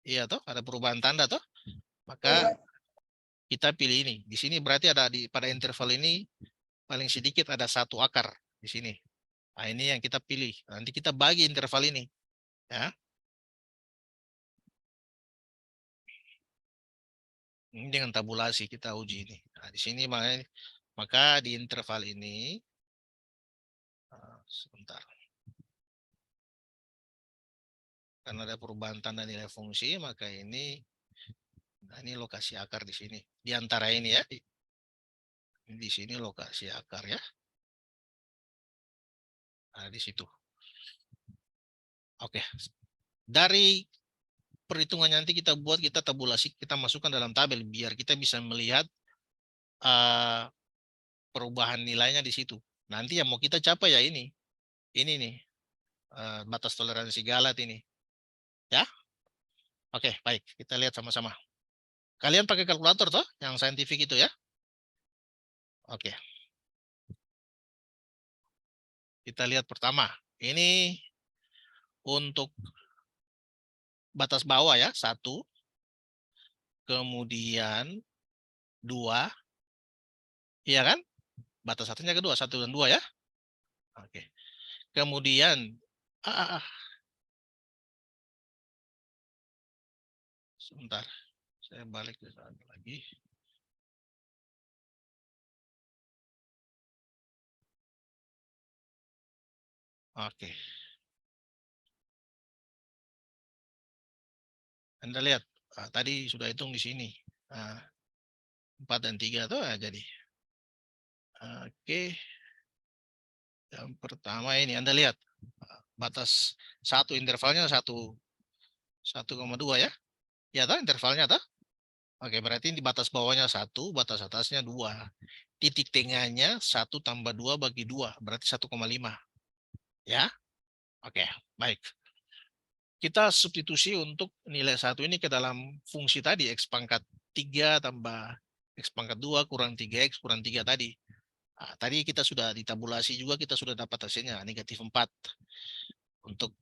Iya toh, ada perubahan tanda toh. Maka kita pilih ini. Di sini berarti ada pada interval ini paling sedikit ada 1 akar di sini. Nah, ini yang kita pilih. Nanti kita bagi interval ini, ya. Ini dengan tabulasi kita uji ini. Nah, di sini maka di interval ini sebentar. Karena ada perubahan tanda nilai fungsi, maka ini lokasi akar di sini. Di antara ini ya. Di sini lokasi akar ya. Nah, di situ. Oke. Dari perhitungan nanti kita buat, kita tabulasi, kita masukkan dalam tabel biar kita bisa melihat perubahan nilainya di situ. Nanti yang mau kita capai ya ini nih batas toleransi Galat ini, ya. Oke, baik, kita lihat sama-sama. Kalian pakai kalkulator toh, yang saintifik itu ya. Oke, kita lihat pertama. Ini untuk batas bawah ya, 1, kemudian 2, iya kan? Batas satunya kedua, 1 dan 2 ya. Oke. Kemudian sebentar, saya balik ke sana lagi. Oke. Anda lihat, tadi sudah hitung di sini. 4 dan 3 tuh jadi. Oke. Yang pertama ini Anda lihat batas 1 intervalnya 1,2 ya. Ya toh intervalnya toh? Oke, berarti di batas bawahnya 1, batas atasnya 2. Titik tengahnya 1 tambah 2 bagi 2, berarti 1,5. Ya. Oke, baik. Kita substitusi untuk nilai 1 ini ke dalam fungsi tadi, X pangkat 3 tambah X pangkat 2 kurang 3X kurang 3 tadi. Nah, tadi kita sudah ditabulasi juga, kita sudah dapat hasilnya, negatif 4. Untuk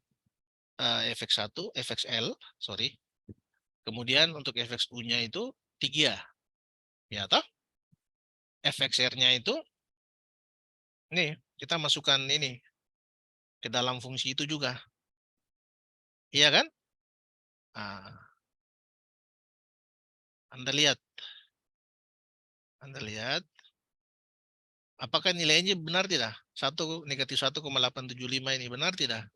fx1, fxl, sorry. Kemudian untuk fxu-nya itu 3. Ya toh? Fxr-nya itu, nih, kita masukkan ini ke dalam fungsi itu juga. Iya kan? Nah, Anda lihat. Anda lihat. Apakah nilainya benar tidak? Negatif 1,875 ini benar tidak?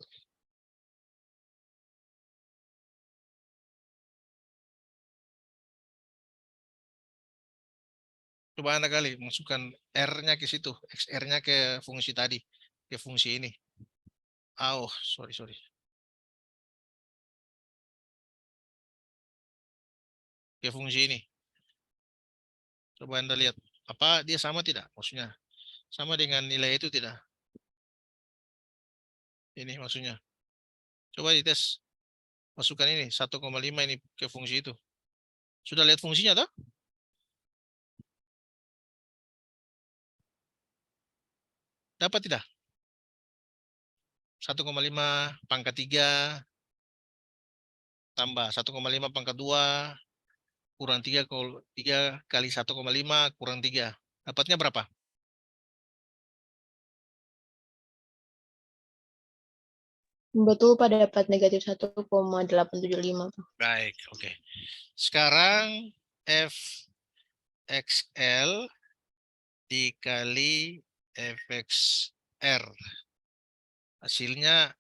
Coba Anda kali masukkan R-nya ke situ, XR-nya ke fungsi tadi, ke fungsi ini. Oh, sorry. Ke fungsi ini. Coba Anda lihat, apa dia sama tidak? Maksudnya, sama dengan nilai itu tidak? Ini maksudnya. Coba dites. Masukkan ini, 1,5 ini ke fungsi itu. Sudah lihat fungsinya toh? Dapat tidak? 1,5 pangkat 3 tambah 1,5 pangkat 2 kurang 3 kali 1,5 kurang 3. Dapatnya berapa? Betul, Pak, dapat negatif 1,875. Pak. Baik, oke. Sekarang fxl dikali fxr. Hasilnya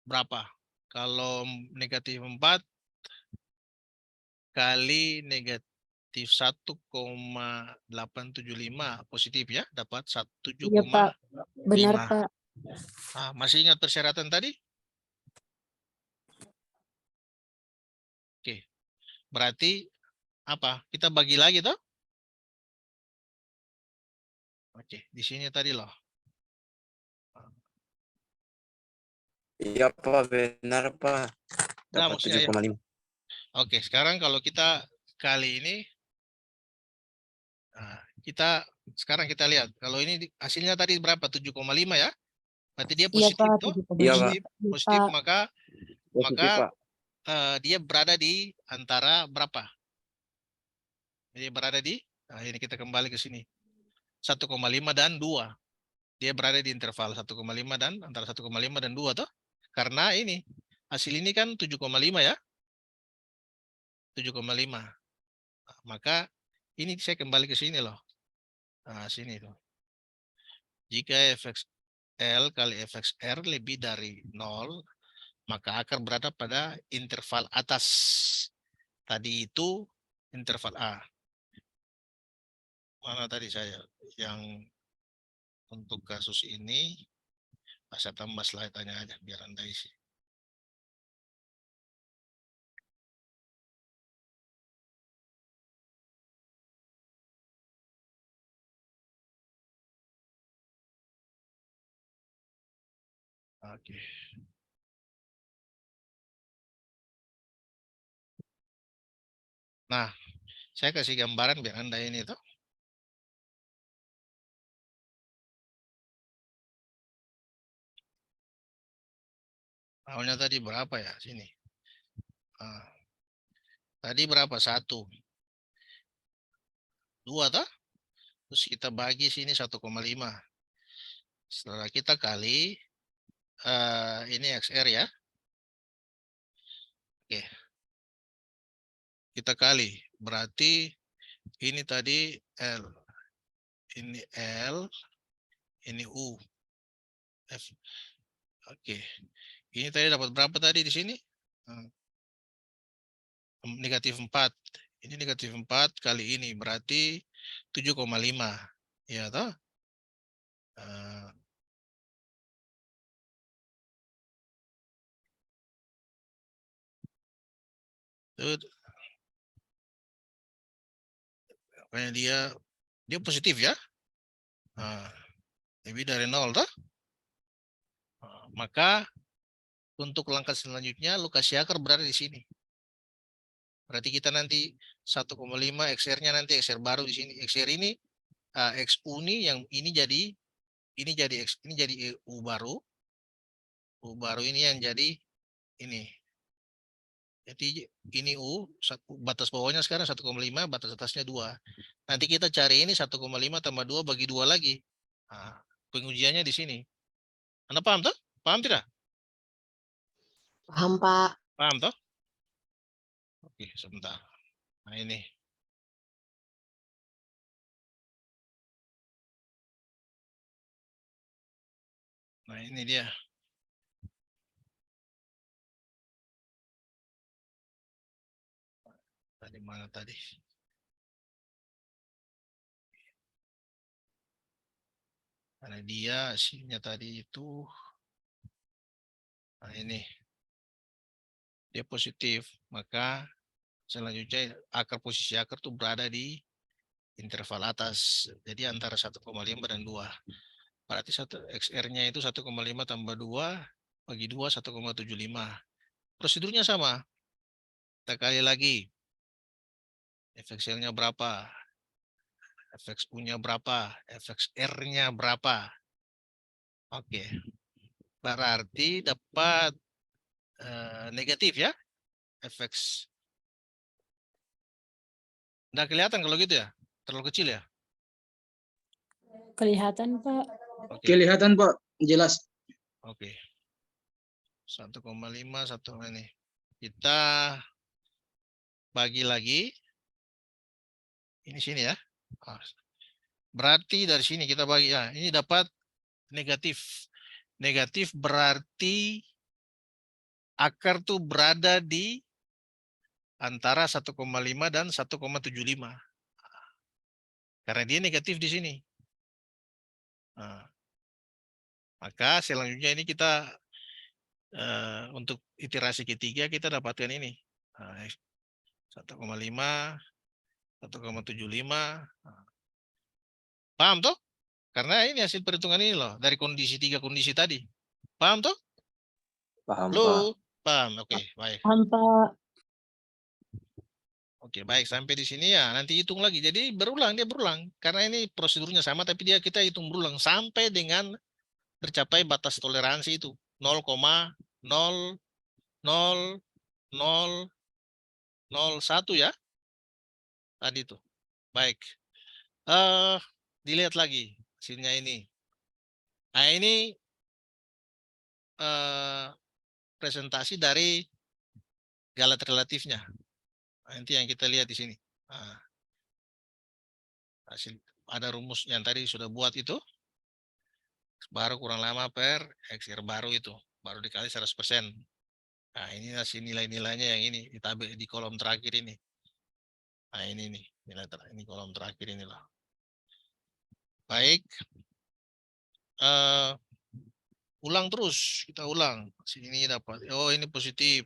berapa? Kalau negatif 4 kali negatif 1,875 positif ya, dapat 7, Iya, Pak. Benar, 5. Pak. Masih ingat persyaratan tadi? Oke. Berarti apa? Kita bagi lagi toh? Oke, di sini tadi loh. Iya Pak, benar Pak. Nah, Dapat maksudnya ya. 7,5. Oke, sekarang kalau kita kali ini sekarang kita lihat. Kalau ini hasilnya tadi berapa? 7,5 ya. Berarti dia Iya, positif Pak. toh? 7,5. Iya, Pak. Positif Pak. Positif Pak. dia berada di antara berapa? Dia berada di ini kita kembali ke sini. 1,5 dan 2. Dia berada di interval 1,5 dan antara 1,5 dan 2 toh. Karena ini hasil ini kan 7,5 ya. 7,5. Maka ini saya kembali ke sini loh. Nah, sini tuh. Jika fxl kali fxr lebih dari 0, maka akar berada pada interval atas. Tadi itu interval A. Mana tadi saya yang untuk kasus ini saya tambah slide-nya aja biar Anda isi. Oke. Nah, saya kasih gambaran biar Anda ini tuh. Awalnya tadi berapa ya sini? Tadi berapa? 1. 2 toh? Terus kita bagi sini 1,5. Setelah kita kali ini XR ya. Oke. Kita kali. Berarti ini tadi L. Ini L. Ini U. F. Oke. Ini tadi dapat berapa tadi di sini? Negatif 4. Ini negatif 4 kali ini. Berarti 7,5. Ya toh? Makanya dia positif ya. Lebih dari 0 toh? Maka untuk langkah selanjutnya lokasi akar berada di sini. Berarti kita nanti 1,5 XR-nya nanti XR baru di sini. XR ini XU ini yang ini jadi X, ini jadi U baru. U baru ini yang jadi ini. Jadi ini U, batas bawahnya sekarang 1,5, batas atasnya 2. Nanti kita cari ini 1,5 tambah 2 bagi 2 lagi. Nah, pengujiannya di sini. Anda paham toh? Paham tidak? Paham, Pak. Paham toh? Oke, sebentar. Nah ini. Nah, ini dia. Tadi mana tadi? Karena dia hasilnya tadi itu, nah ini, dia positif. Maka selanjutnya posisi akar tuh berada di interval atas. Jadi antara 1,5 dan 2. Berarti XR-nya itu 1,5 tambah 2 bagi 2, 1,75. Prosedurnya sama. Kita kali lagi. FXL-nya berapa? FXU-nya berapa? FXR-nya berapa? Oke. Berarti dapat negatif ya. FX. Nggak kelihatan kalau gitu ya? Terlalu kecil ya? Kelihatan, Pak. Oke. Kelihatan Pak, jelas. Oke. 1,5 satu ini. Kita bagi lagi. Ini sini ya. Berarti dari sini kita bagi ya. Ini dapat negatif. Negatif berarti akar tuh berada di antara 1,5 dan 1,75. Karena dia negatif di sini. Nah, maka selanjutnya ini kita untuk iterasi ketiga kita dapatkan ini. 1,5, 1,75. Paham toh? Karena ini hasil perhitungan ini loh. Dari kondisi 3 kondisi tadi. Paham toh? Paham, Pak. Halo? Paham? Oke, baik. Paham, Pak. Oke, baik. Sampai di sini ya. Nanti hitung lagi. Jadi berulang, dia berulang. Karena ini prosedurnya sama, tapi kita hitung berulang. Sampai dengan tercapai batas toleransi itu. 0,00001 ya. Tadi itu. Baik. Dilihat lagi hasilnya ini. Nah, ini presentasi dari galat relatifnya. Nanti yang kita lihat di sini. Nah, hasil ada rumus yang tadi sudah buat itu. Baru kurang lama per XR baru itu. Baru dikali 100%. Nah, ini hasil nilai-nilainya yang ini di kolom terakhir ini. Nah, ini nih, ini kolom terakhir ini loh. Baik. Ulang terus, kita ulang. Sini dapat. Oh, ini positif.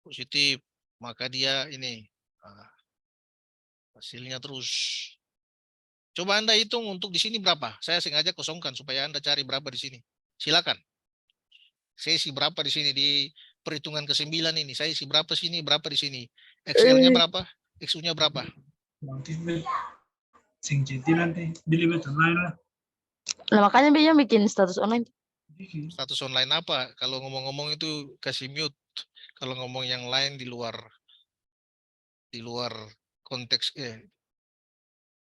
Positif. Maka dia ini hasilnya terus. Coba Anda hitung untuk di sini berapa. Saya sengaja kosongkan supaya Anda cari berapa di sini. Silakan. Saya isi berapa di sini di perhitungan ke-9 ini. Saya isi berapa sini, berapa di sini. XL-nya berapa? XU-nya berapa? Nah, makanya Bija bikin status online. Status online apa? Kalau ngomong-ngomong itu kasih mute. Kalau ngomong yang lain di luar konteks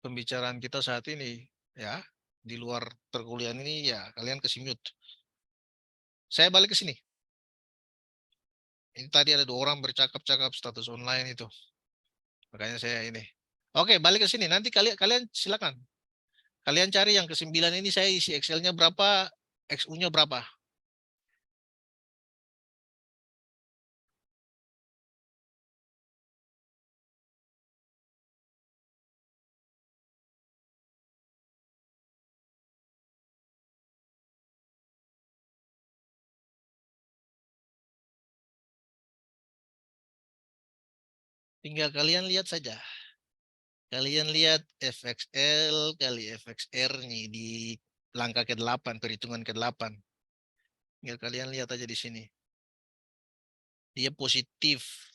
pembicaraan kita saat ini, ya, di luar perkuliahan ini, ya, kalian kasih mute. Saya balik ke sini. Ini tadi ada 2 orang bercakap-cakap status online itu. Makanya saya ini. Oke, balik ke sini. Nanti kalian silakan. Kalian cari yang ke-9 ini, saya isi Excel-nya berapa, XU-nya berapa. Tinggal kalian lihat saja. Kalian lihat FXL kali FXR nih di langkah ke-8, perhitungan ke-8. Tinggal kalian lihat aja di sini. Dia positif.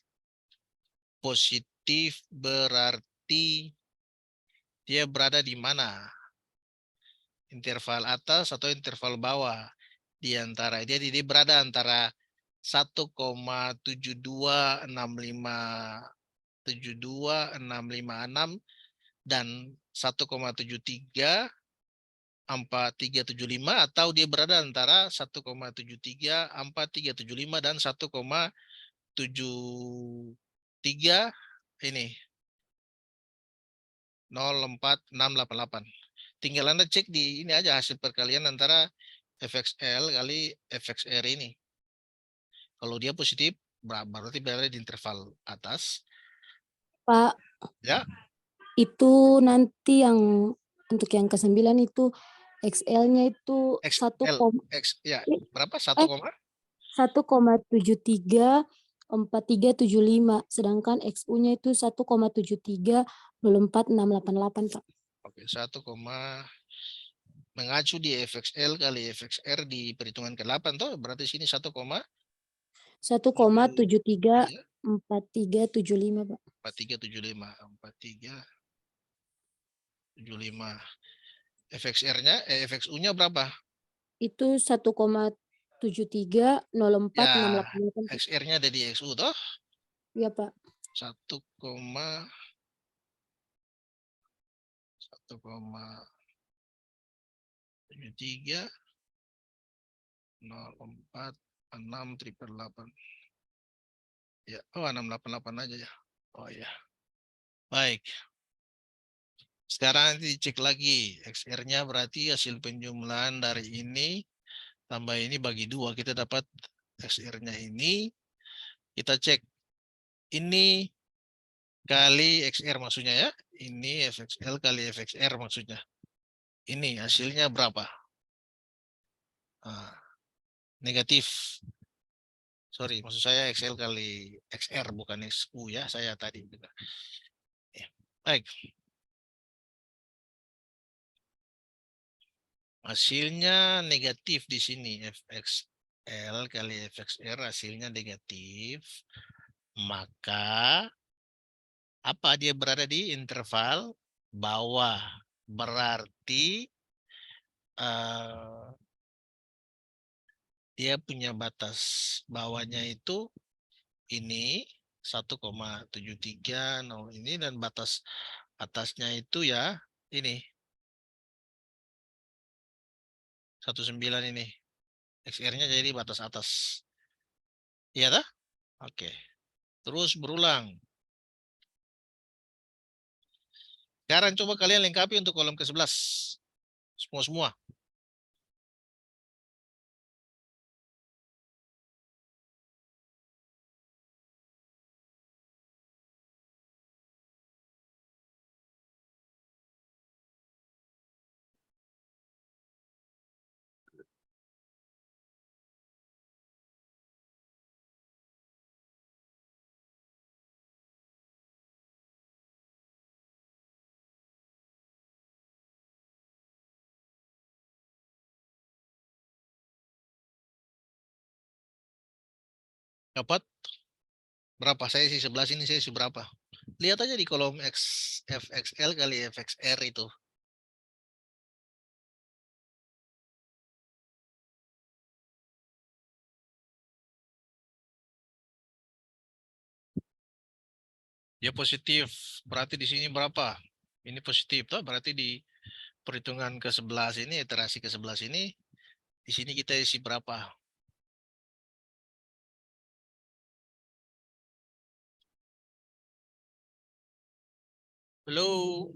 Positif berarti dia berada di mana? Interval atas atau interval bawah? Di antara dia berada antara 1,72656 dan 1,73475 atau dia berada antara 1,73475 dan 1,73 ini 04688. Tinggal Anda cek di ini aja hasil perkalian antara FXL kali FXR ini. Kalau dia positif, berarti berada di interval atas. Pak, Ya, itu nanti yang untuk yang ke-9 itu XL-nya itu XL, ya, berapa? 1,734375, sedangkan XU-nya itu 1,730468, Pak. Oke, mengacu di FXL kali FXR di perhitungan ke-8 toh, berarti sini 1,734375, Pak. 4375. FXR-nya, FXU-nya berapa? Itu 1,730468, Pak. XR-nya ada di XU toh? Iya, Pak. 1,73046888. Ya, 688 aja ya. Oh ya. Baik. Sekarang nanti dicek lagi. XR-nya berarti hasil penjumlahan dari ini tambah ini bagi 2. Kita dapat XR-nya ini. Kita cek. Ini kali XR maksudnya ya. Ini FXL kali FXR maksudnya. Ini hasilnya berapa? Negatif. Sorry, maksud saya XL kali XR bukan XU ya. Saya tadi juga. Baik. Hasilnya negatif di sini. FXL kali FXR hasilnya negatif. Maka apa dia berada di interval bawah. Berarti dia punya batas bawahnya itu ini 1,73 ini, dan batas atasnya itu ya ini 19 ini. XR-nya jadi batas atas. Iya tak? Oke. Terus berulang. Sekarang coba kalian lengkapi untuk kolom ke-11. Semua. Dapat? Berapa? Saya sih 11 ini, saya sih berapa? Lihat aja di kolom FXL kali FXR itu. Dia positif. Berarti di sini berapa? Ini positif toh, berarti di perhitungan ke-11 ini, iterasi ke-11 ini, di sini kita isi berapa? Halo?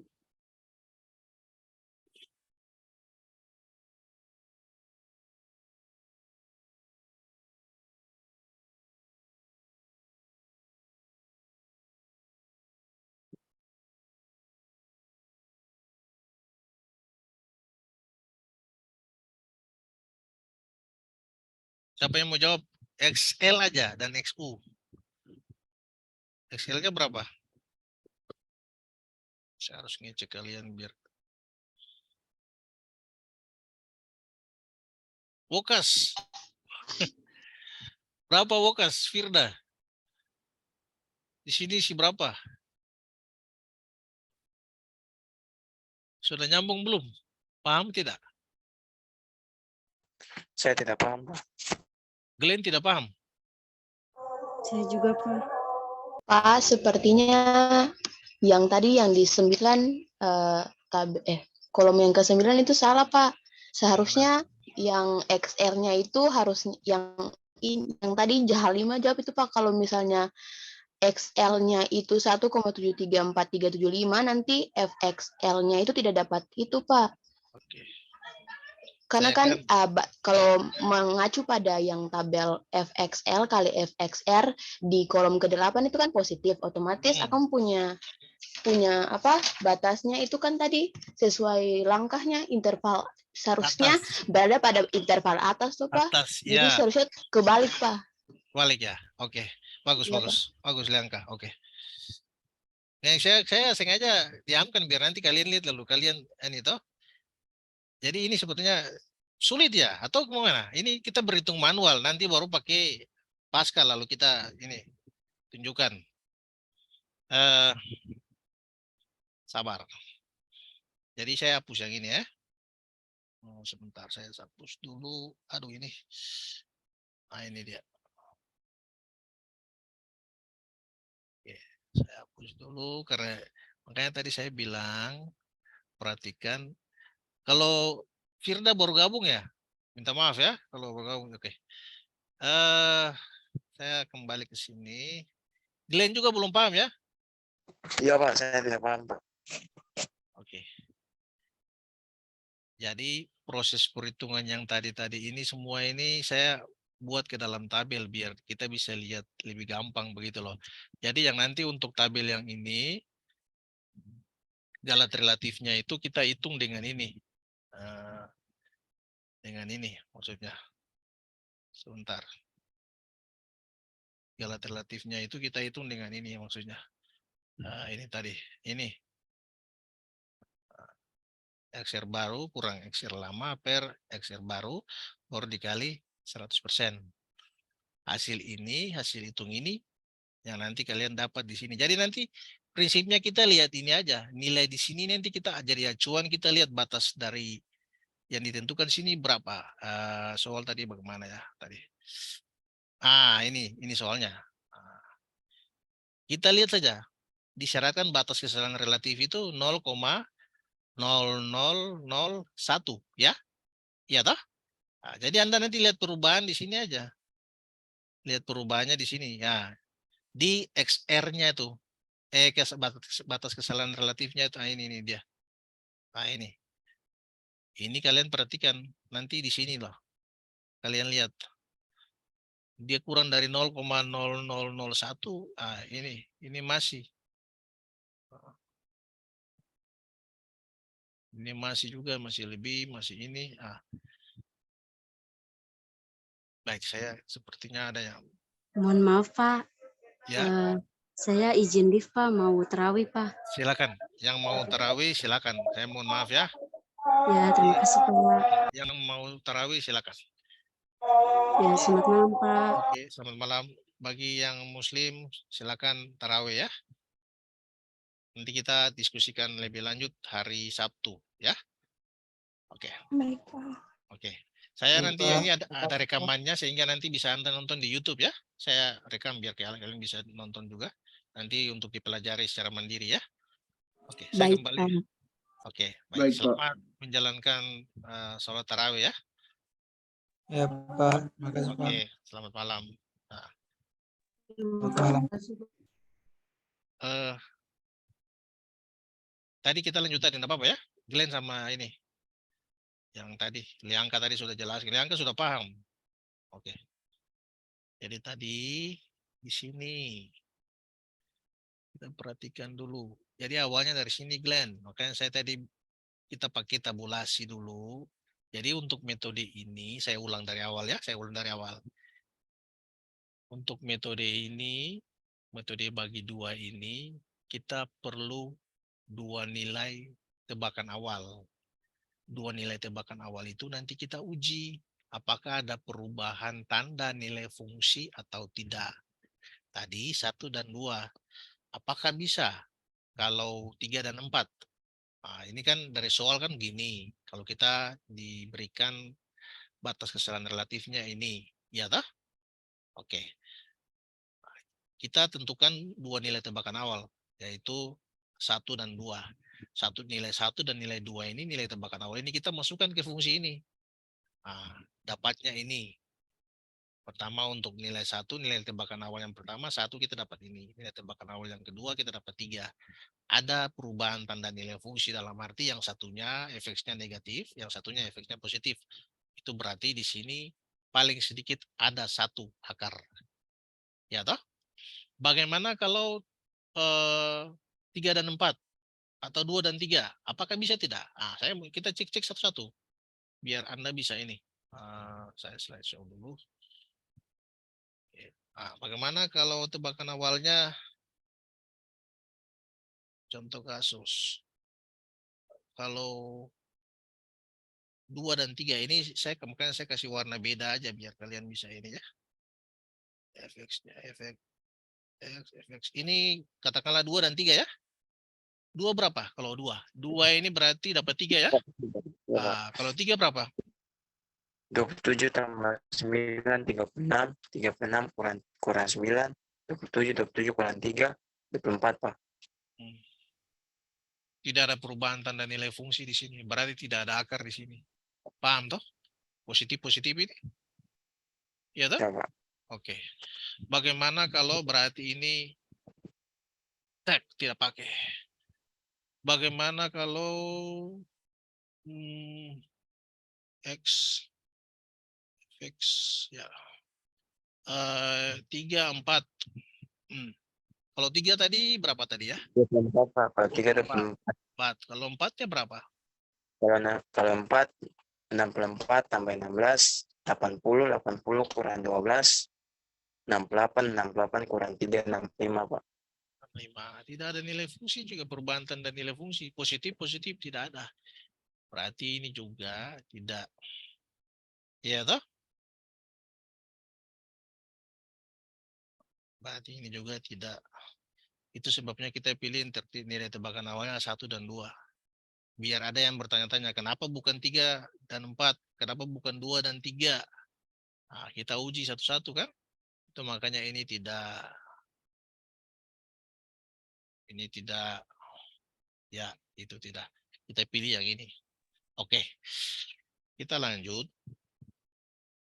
Siapa yang mau jawab? XL aja dan XU. XL-nya berapa? Saya harus ngecek kalian biar. Wokas. Berapa Wokas, Firda? Di sini sih berapa? Sudah nyambung belum? Paham tidak? Saya tidak paham, Pak. Glenn tidak paham? Saya juga, Pak. Pak, sepertinya yang tadi yang di 9 kolom yang ke-9 itu salah, Pak. Seharusnya yang XR-nya itu harus yang tadi Halimah jawab itu, Pak. Kalau misalnya XL-nya itu 1,734375, nanti FXL-nya itu tidak dapat itu, Pak. Oke. Karena Saya kan kalau mengacu pada yang tabel FXL kali FXR di kolom ke-8 itu kan positif, otomatis akan punya apa batasnya itu kan tadi sesuai langkahnya interval seharusnya atas, berada pada interval atas tuh Pak. atas, Jadi ya, seharusnya kebalik Pak. balik ya. Oke, bagus, Iya Pak. bagus, bagus Liangka. Oke. Yang saya sengaja diamkan biar nanti kalian lihat lalu kalian ini toh. Jadi ini sebetulnya sulit ya atau gimana? Ini kita berhitung manual, nanti baru pakai Pascal lalu kita ini tunjukkan. Eh sabar. Jadi saya hapus yang ini ya. Oh, sebentar saya hapus dulu. Aduh ini. Nah ini dia. Oke, saya hapus dulu karena makanya tadi saya bilang perhatikan kalau Firda baru gabung ya. Minta maaf ya kalau baru gabung. Oke. Saya kembali ke sini. Glenn juga belum paham ya? Iya Pak, saya tidak paham Pak. Oke. Jadi proses perhitungan yang tadi ini semua ini saya buat ke dalam tabel biar kita bisa lihat lebih gampang begitu loh. Jadi yang nanti untuk tabel yang ini galat relatifnya itu kita hitung dengan ini. Dengan ini maksudnya. Sebentar. Galat relatifnya itu kita hitung dengan ini maksudnya. Nah, ini tadi. Ini. XR baru kurang XR lama per XR baru baru dikali 100%. Hasil ini, hasil hitung ini yang nanti kalian dapat di sini. Jadi nanti prinsipnya kita lihat ini aja. Nilai di sini nanti kita jadi acuan, kita lihat batas dari yang ditentukan sini berapa. Soal tadi bagaimana ya tadi. Ini soalnya. Kita lihat saja. Disyaratkan batas kesalahan relatif itu 0,0001 ya. Iya toh? Nah, jadi Anda nanti lihat perubahan di sini aja. Lihat perubahannya di sini ya. Di XR-nya itu. Batas kesalahan relatifnya itu ini dia. Nah, ini. Ini kalian perhatikan nanti di sini loh. Kalian lihat. Dia kurang dari 0,0001. Ini masih. Ini masih juga masih lebih, masih ini. Baik, saya sepertinya ada yang Mohon maaf Pak, ya. saya izin live Pak, mau terawih Pak. Silakan. Yang mau tarawih silakan. Saya mohon maaf ya. Ya, terima kasih Pak. Yang mau tarawih silakan. Ya, selamat malam Pak. Oke, selamat malam. Bagi yang muslim silakan tarawih ya. Nanti kita diskusikan lebih lanjut hari Sabtu ya. Oke. Baik, Pak. Oke. Saya nanti ini ada rekamannya sehingga nanti bisa Anda nonton di YouTube ya. Saya rekam biar kalian bisa nonton juga. Nanti untuk dipelajari secara mandiri ya. Oke, saya Baik, kembali. Pak. Oke, baik. Selamat menjalankan sholat tarawih ya. Ya Pak, makasih Pak. Oke, selamat malam. Nah, Selamat malam. tadi kita lanjut tadi, enggak apa-apa ya. Glenn sama ini. Yang tadi, Liangka tadi sudah jelas. Liangka sudah paham. Oke. Jadi tadi di sini kita perhatikan dulu. Jadi awalnya dari sini Glenn. Makanya saya tadi kita pakai tabulasi dulu. Jadi untuk metode ini saya ulang dari awal ya. Saya ulang dari awal. Untuk metode ini, metode bagi dua ini, kita perlu dua nilai tebakan awal. Dua nilai tebakan awal itu nanti kita uji apakah ada perubahan tanda nilai fungsi atau tidak. Tadi 1 dan 2. Apakah bisa kalau 3 dan 4? Nah, ini kan dari soal kan gini. Kalau kita diberikan batas kesalahan relatifnya ini, ya toh? Oke. Kita tentukan dua nilai tebakan awal, yaitu 1 dan 2. Nilai 1 dan nilai 2 ini nilai tebakan awal ini kita masukkan ke fungsi ini. Nah, dapatnya ini. Pertama untuk nilai 1, nilai tebakan awal yang pertama 1 kita dapat ini. Nilai tebakan awal yang kedua kita dapat 3. Ada perubahan tanda nilai fungsi dalam arti yang satunya efeknya negatif, yang satunya efeknya positif. Itu berarti di sini paling sedikit ada 1 akar. Ya toh? Bagaimana kalau 3 dan 4 atau 2 dan 3? Apakah bisa tidak? Kita cek-cek satu-satu biar Anda bisa ini. Saya slideshow dulu. Bagaimana kalau tebakan awalnya contoh kasus. Kalau 2 dan 3 ini kemungkinan saya kasih warna beda aja biar kalian bisa ini ya. Efeknya efek ini katakanlah 2 dan 3 ya. 2 berapa kalau 2? 2 ini berarti dapat 3 ya. Kalau 3 berapa? 27 tambah 9, 36, 36 kurang 9, 27 kurang 3, 24, Pak. Tidak ada perubahan tanda nilai fungsi di sini. Berarti tidak ada akar di sini. Paham toh? Positif-positif ini? Iya toh? Ya, Pak. Oke. Bagaimana kalau berarti ini tidak pakai? Bagaimana kalau X ya 3, 4. Kalau 3 tadi berapa tadi ya? 24, Pak. Kalau 3 24. Kalau 4-nya berapa? Kalau 4 64 tambah 16 80 kurang 12 68 kurang 3 65, Pak. 5. Tidak ada nilai fungsi juga, perubahan tanda nilai fungsi. Positif tidak ada. Berarti ini juga tidak. Iya toh? Berarti ini juga tidak. Itu sebabnya kita pilih nilai tebakan awalnya 1 dan 2. Biar ada yang bertanya-tanya, kenapa bukan 3 dan 4? Kenapa bukan 2 dan 3? Kita uji satu-satu kan? Itu makanya ini tidak. Ya, itu tidak. Kita pilih yang ini. Oke. Kita lanjut.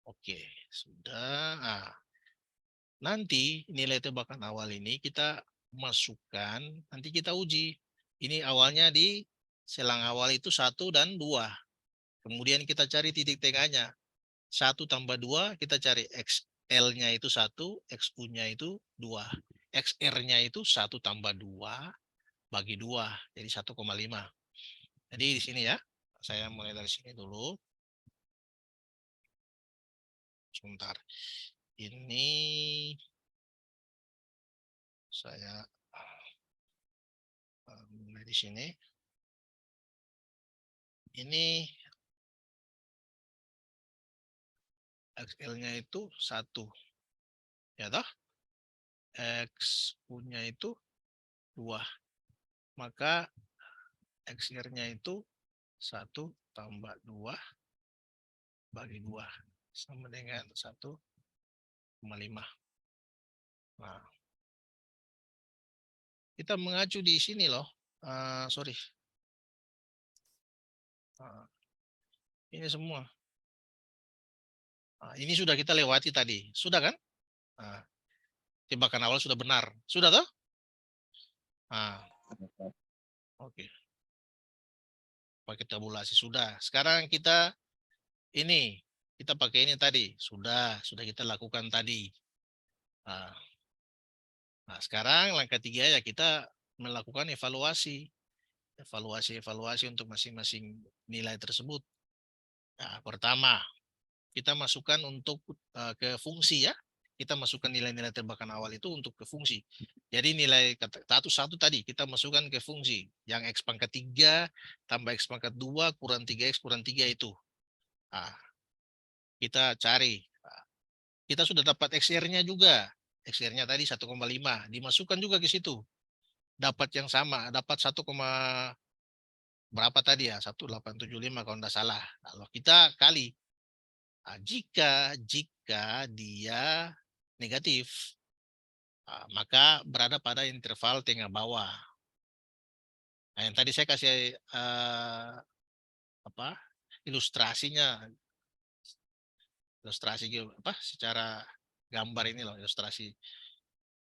Oke, sudah. Nanti nilai tebakan awal ini kita masukkan, nanti kita uji. Ini awalnya di selang awal itu 1 dan 2. Kemudian kita cari titik tengahnya. 1 tambah 2, kita cari XL-nya itu 1, XU-nya itu 2. XR-nya itu 1 tambah 2 bagi 2, jadi 1,5. Jadi di sini ya, saya mulai dari sini dulu. Sebentar. Ini saya mulai di sini. Ini XL-nya itu 1. Ya toh? XU-nya itu 2. Maka XR-nya itu 1 tambah 2 bagi 2 sama dengan 1,5. Nah, kita mengacu di sini loh. Sorry. Ini semua. Ini sudah kita lewati tadi. Sudah kan? Tebakan awal sudah benar. Sudah toh? Oke. Pakai tabulasi sudah. Sekarang kita pakai ini tadi. Sudah kita lakukan tadi. Nah, sekarang langkah 3 ya kita melakukan evaluasi. Evaluasi untuk masing-masing nilai tersebut. Nah, pertama, kita masukkan untuk ke fungsi ya. Kita masukkan nilai-nilai tebakan awal itu untuk ke fungsi. Jadi nilai satu tadi kita masukkan ke fungsi. Yang X pangkat 3 tambah X pangkat 2 kurang 3X kurang 3 itu. Kita cari. Kita sudah dapat XR-nya juga. XR-nya tadi 1,5. Dimasukkan juga ke situ. Dapat yang sama. Dapat 1, berapa tadi ya? 1875 kalau tidak salah. Kalau kita kali. Jika dia negatif, maka berada pada interval tengah bawah. Nah, yang tadi saya kasih ilustrasinya ilustrasi secara gambar ini loh, ilustrasi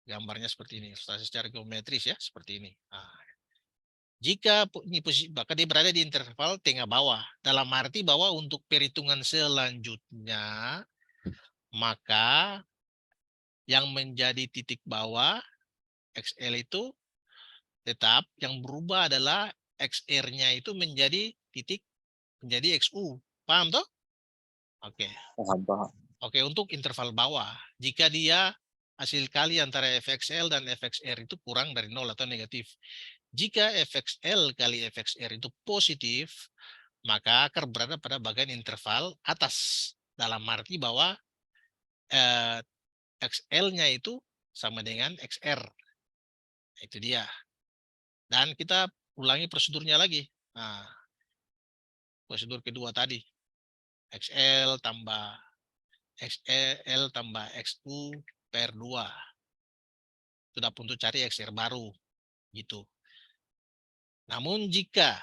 gambarnya seperti ini, ilustrasi secara geometris ya, seperti ini. Nah, jika ini posisi, maka dia berada di interval tengah bawah. Dalam arti bahwa untuk perhitungan selanjutnya, maka yang menjadi titik bawah XL itu tetap, yang berubah adalah XR-nya itu menjadi XU. Paham toh? Oke. Oke, untuk interval bawah, jika dia hasil kali antara FXL dan FXR itu kurang dari 0 atau negatif. Jika FXL kali FXR itu positif, maka akar berada pada bagian interval atas. Dalam arti bahwa XL-nya itu sama dengan XR. Itu dia. Dan kita ulangi prosedurnya lagi. Nah, prosedur kedua tadi. XL tambah XL tambah XU per 2. Sudah untuk cari XR baru. Gitu. Namun jika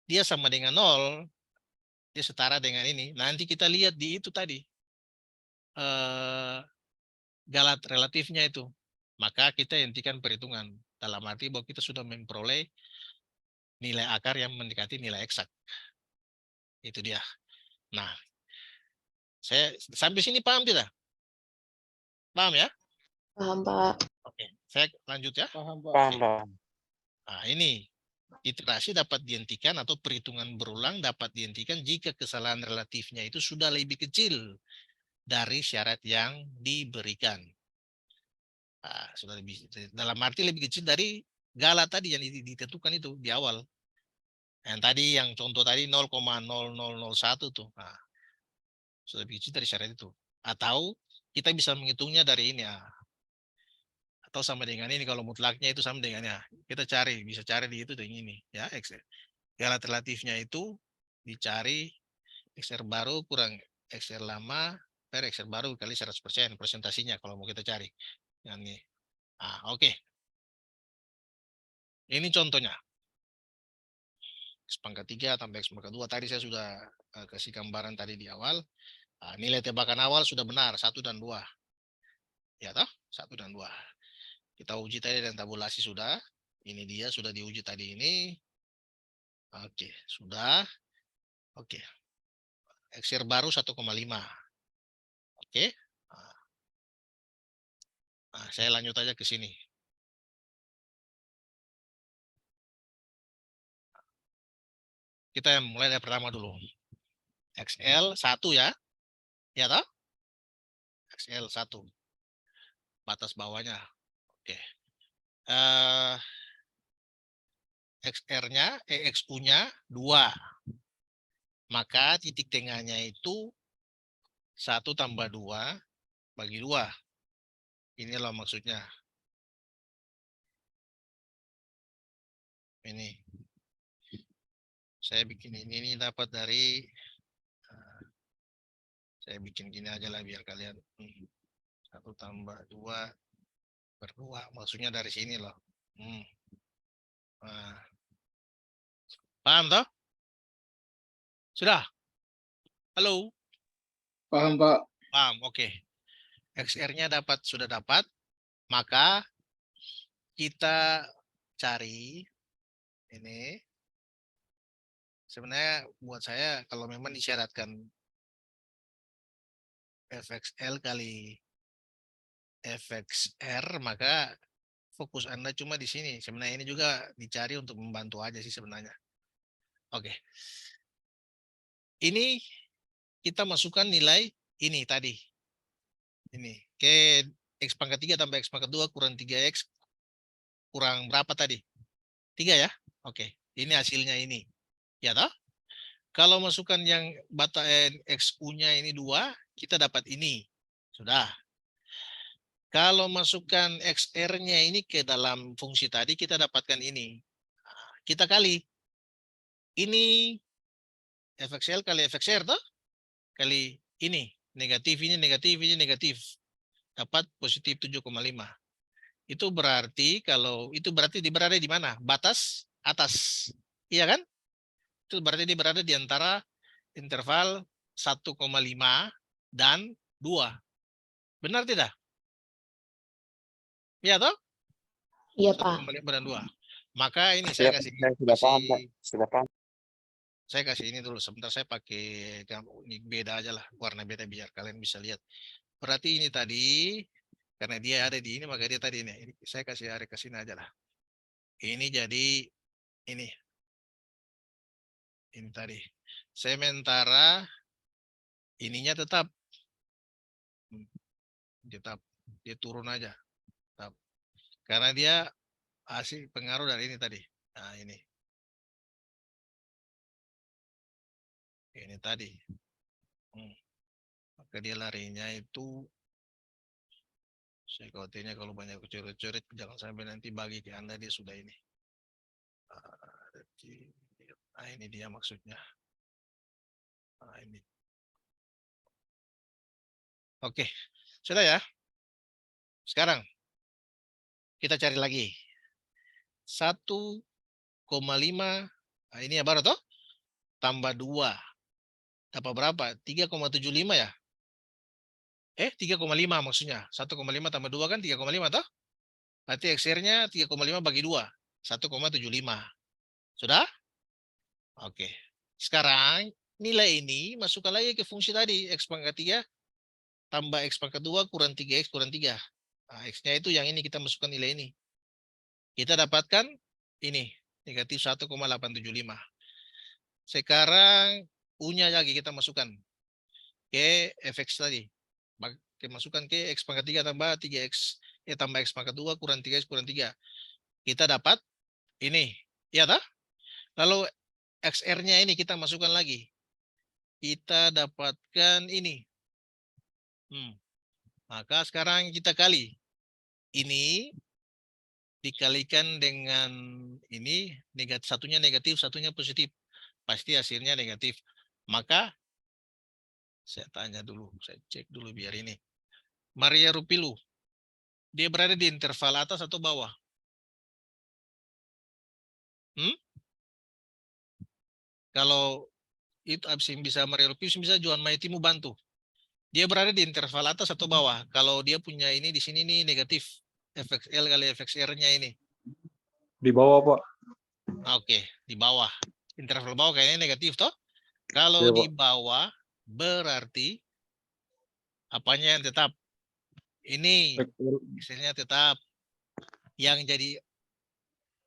dia sama dengan 0, dia setara dengan ini. Nanti kita lihat di itu tadi. Galat relatifnya itu. Maka kita hentikan perhitungan. Dalam arti bahwa kita sudah memperoleh nilai akar yang mendekati nilai eksak. Itu dia. Nah, saya sampai sini paham tidak? Paham ya? Paham, Pak. Oke, saya lanjut ya. Paham, Pak. Paham. Nah, ini iterasi dapat dihentikan atau perhitungan berulang dapat dihentikan jika kesalahan relatifnya itu sudah lebih kecil dari syarat yang diberikan. Nah, sudah lebih, dalam arti lebih kecil dari galat tadi yang ditentukan itu di awal. Yang tadi, yang contoh tadi 0,0001 tuh. Nah, sudah lebih kecil dari syarat itu. Atau kita bisa menghitungnya dari ini ya. Atau sama dengan ini, kalau mutlaknya itu sama dengannya. Kita bisa cari di itu dengan ini. Ya, galat relatifnya itu dicari XR baru kurang XR lama per XR baru kali 100%. Presentasinya kalau mau kita cari. Yang ini. Oke. Ini contohnya. X pangkat 3 tambah X pangkat 2. Tadi saya sudah kasih gambaran tadi di awal. Nilai tebakan awal sudah benar, 1 dan 2. Ya toh? 1 dan 2. Kita uji tadi dan tabulasi sudah. Ini dia sudah diuji tadi ini. Oke, sudah. Oke. XR baru 1,5. Oke. Nah, saya lanjut aja ke sini. Kita mulai dari pertama dulu. XL 1 ya. Ya toh? XL 1. Batas bawahnya. Oke. XR-nya, XU-nya 2. Maka titik tengahnya itu 1 tambah 2 bagi 2. Inilah maksudnya. Ini. Saya bikin ini dapat dari, saya bikin gini aja lah biar kalian. 1 tambah 2 per 2. Maksudnya dari sini loh. Nah. Paham toh? Sudah? Halo? Paham, Pak. Paham, oke. XR-nya sudah dapat. Maka kita cari ini. Sebenarnya buat saya kalau memang disyaratkan FXL kali FXR, maka fokus Anda cuma di sini. Sebenarnya ini juga dicari untuk membantu aja sih sebenarnya. Oke. Ini kita masukkan nilai ini tadi. Ini ke X pangkat 3 tambah X pangkat 2 kurang 3X kurang berapa tadi? 3 ya? Oke. Ini hasilnya ini. Ya toh? Kalau masukkan yang XU-nya ini 2, kita dapat ini. Sudah. Kalau masukkan XR-nya ini ke dalam fungsi tadi, kita dapatkan ini. Kita kali. Ini FXL kali FXR toh? Kali ini. Negatif, ini negatif, ini negatif. Dapat positif 7,5. Itu berarti berada di mana? Batas atas. Iya kan? Itu berarti dia berada di antara interval 1,5 dan 2. Benar tidak? Iya toh? Iya, 1,5 Pak. dan 2. Maka ini saya kasih Sudah paham, Pak. Sudah paham. saya kasih ini dulu. Sebentar saya pakai ini beda aja lah, warna beda biar kalian bisa lihat. Berarti ini tadi karena dia ada di ini maka dia tadi ini. Saya kasih area ke sini aja lah. Ini jadi ini. Ini tadi. Sementara ininya tetap dia turun aja. Tetap. Karena dia hasil pengaruh dari ini tadi. Nah, ini. Ini tadi. Maka dia larinya itu saya khawatirnya kalau banyak coret-coret jangan sampai nanti bagi ke Anda dia sudah ini. Nah, ini dia maksudnya. Nah, ini. Oke, sudah ya. Sekarang kita cari lagi. 1,5 nah ini ya baru toh? Tambah 2. Dapat berapa? 3,75 ya? 3,5 maksudnya. 1,5 tambah 2 kan 3,5 toh? Berarti XR-nya 3,5 bagi 2. 1,75. Sudah? Oke. Sekarang nilai ini masukkan lagi ke fungsi tadi. X pangkat 3 tambah X pangkat 2 kurang 3X kurang 3. Nah, X-nya itu yang ini kita masukkan nilai ini. Kita dapatkan ini. Negatif 1,875. Sekarang U-nya lagi kita masukkan ke fx tadi. Masukkan ke X pangkat 3 tambah 3X. Tambah X pangkat 2 kurang 3X kurang 3. Kita dapat ini. Ya tak? Lalu XR-nya ini kita masukkan lagi. Kita dapatkan ini. Maka sekarang kita kali. Ini dikalikan dengan ini. Satunya negatif, satunya positif. Pasti hasilnya negatif. Maka saya tanya dulu. Saya cek dulu biar ini. Maria Rupilu. Dia berada di interval atas atau bawah? Kalau itu bisa Maria Rupilu bisa Juan Maitimu bantu. Dia berada di interval atas atau bawah? Kalau dia punya ini di sini nih negatif. FXL kali FXR-nya ini. Di bawah, Pak. Oke, di bawah. Interval bawah kayaknya negatif toh? Kalau Iya, di Pak. bawah berarti apanya yang tetap? Ini XL-nya tetap. Yang jadi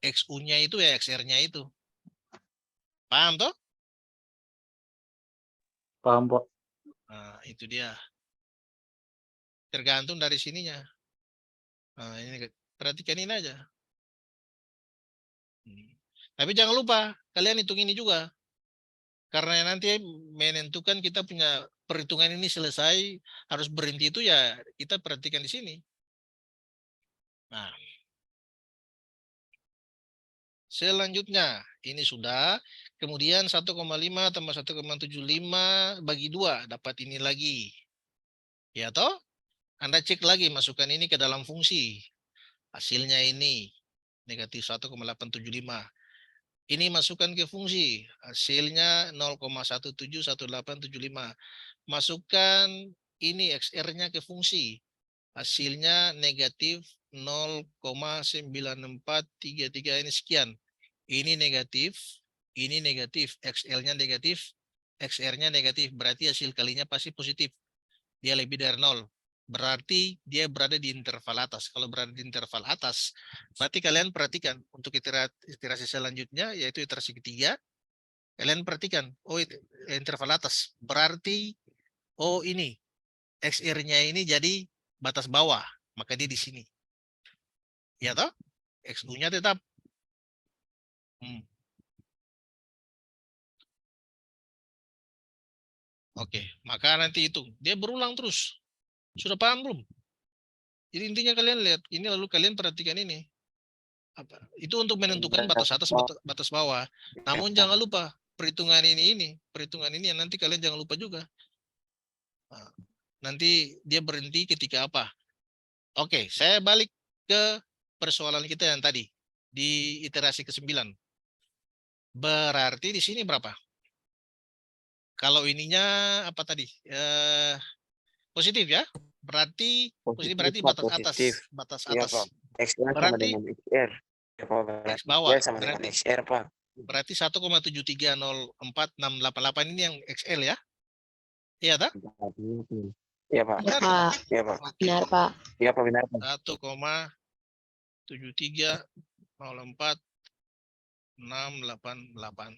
XU-nya itu ya XR-nya itu. Paham toh? Paham, Pak. Nah, itu dia. Tergantung dari sininya. Nah, ini perhatikan ini aja. Tapi jangan lupa, kalian hitung ini juga. Karena nanti menentukan kita punya perhitungan ini selesai, harus berhenti itu ya kita perhatikan di sini. Nah, selanjutnya, ini sudah. Kemudian 1,5 tambah 1,75 bagi 2, dapat ini lagi. Ya toh? Anda cek lagi, masukkan ini ke dalam fungsi. Hasilnya ini, negatif 1,875. Ini masukkan ke fungsi. Hasilnya 0,171875. Masukkan ini XR-nya ke fungsi. Hasilnya negatif 0,96433 ini sekian. Ini negatif, XL-nya negatif, XR-nya negatif. Berarti hasil kalinya pasti positif. Dia lebih dari 0. Berarti dia berada di interval atas. Kalau berada di interval atas, berarti kalian perhatikan untuk iterasi selanjutnya, yaitu iterasi ketiga, kalian perhatikan, oh interval atas. Berarti, oh ini, XR-nya ini jadi batas bawah. Maka dia di sini. Ya toh? XU-nya tetap. Oke, maka nanti itu. Dia berulang terus. Sudah paham belum? Jadi intinya kalian lihat ini lalu kalian perhatikan ini. Itu untuk menentukan batas atas batas bawah. Namun jangan lupa perhitungan ini yang nanti kalian jangan lupa juga. Nah, nanti dia berhenti ketika apa? Oke, saya balik ke persoalan kita yang tadi di iterasi ke-9. Berarti di sini berapa? Kalau ininya apa tadi? Positif ya. Berarti positif berarti Pak, batas atas, positif. batas Iya, atas. Pak. XL sama Berarti dengan XR. Ya, Pak, X berarti bawah. XL sama dengan XR, Pak. Berarti 1,7304688 ini yang XL ya. Iya tak? Iya, Pak. Ya, Benar Pak. tidak? Iya, Pak. Oke. Benar, Pak. Iya, Pak, benar, Pak. 1,7304688.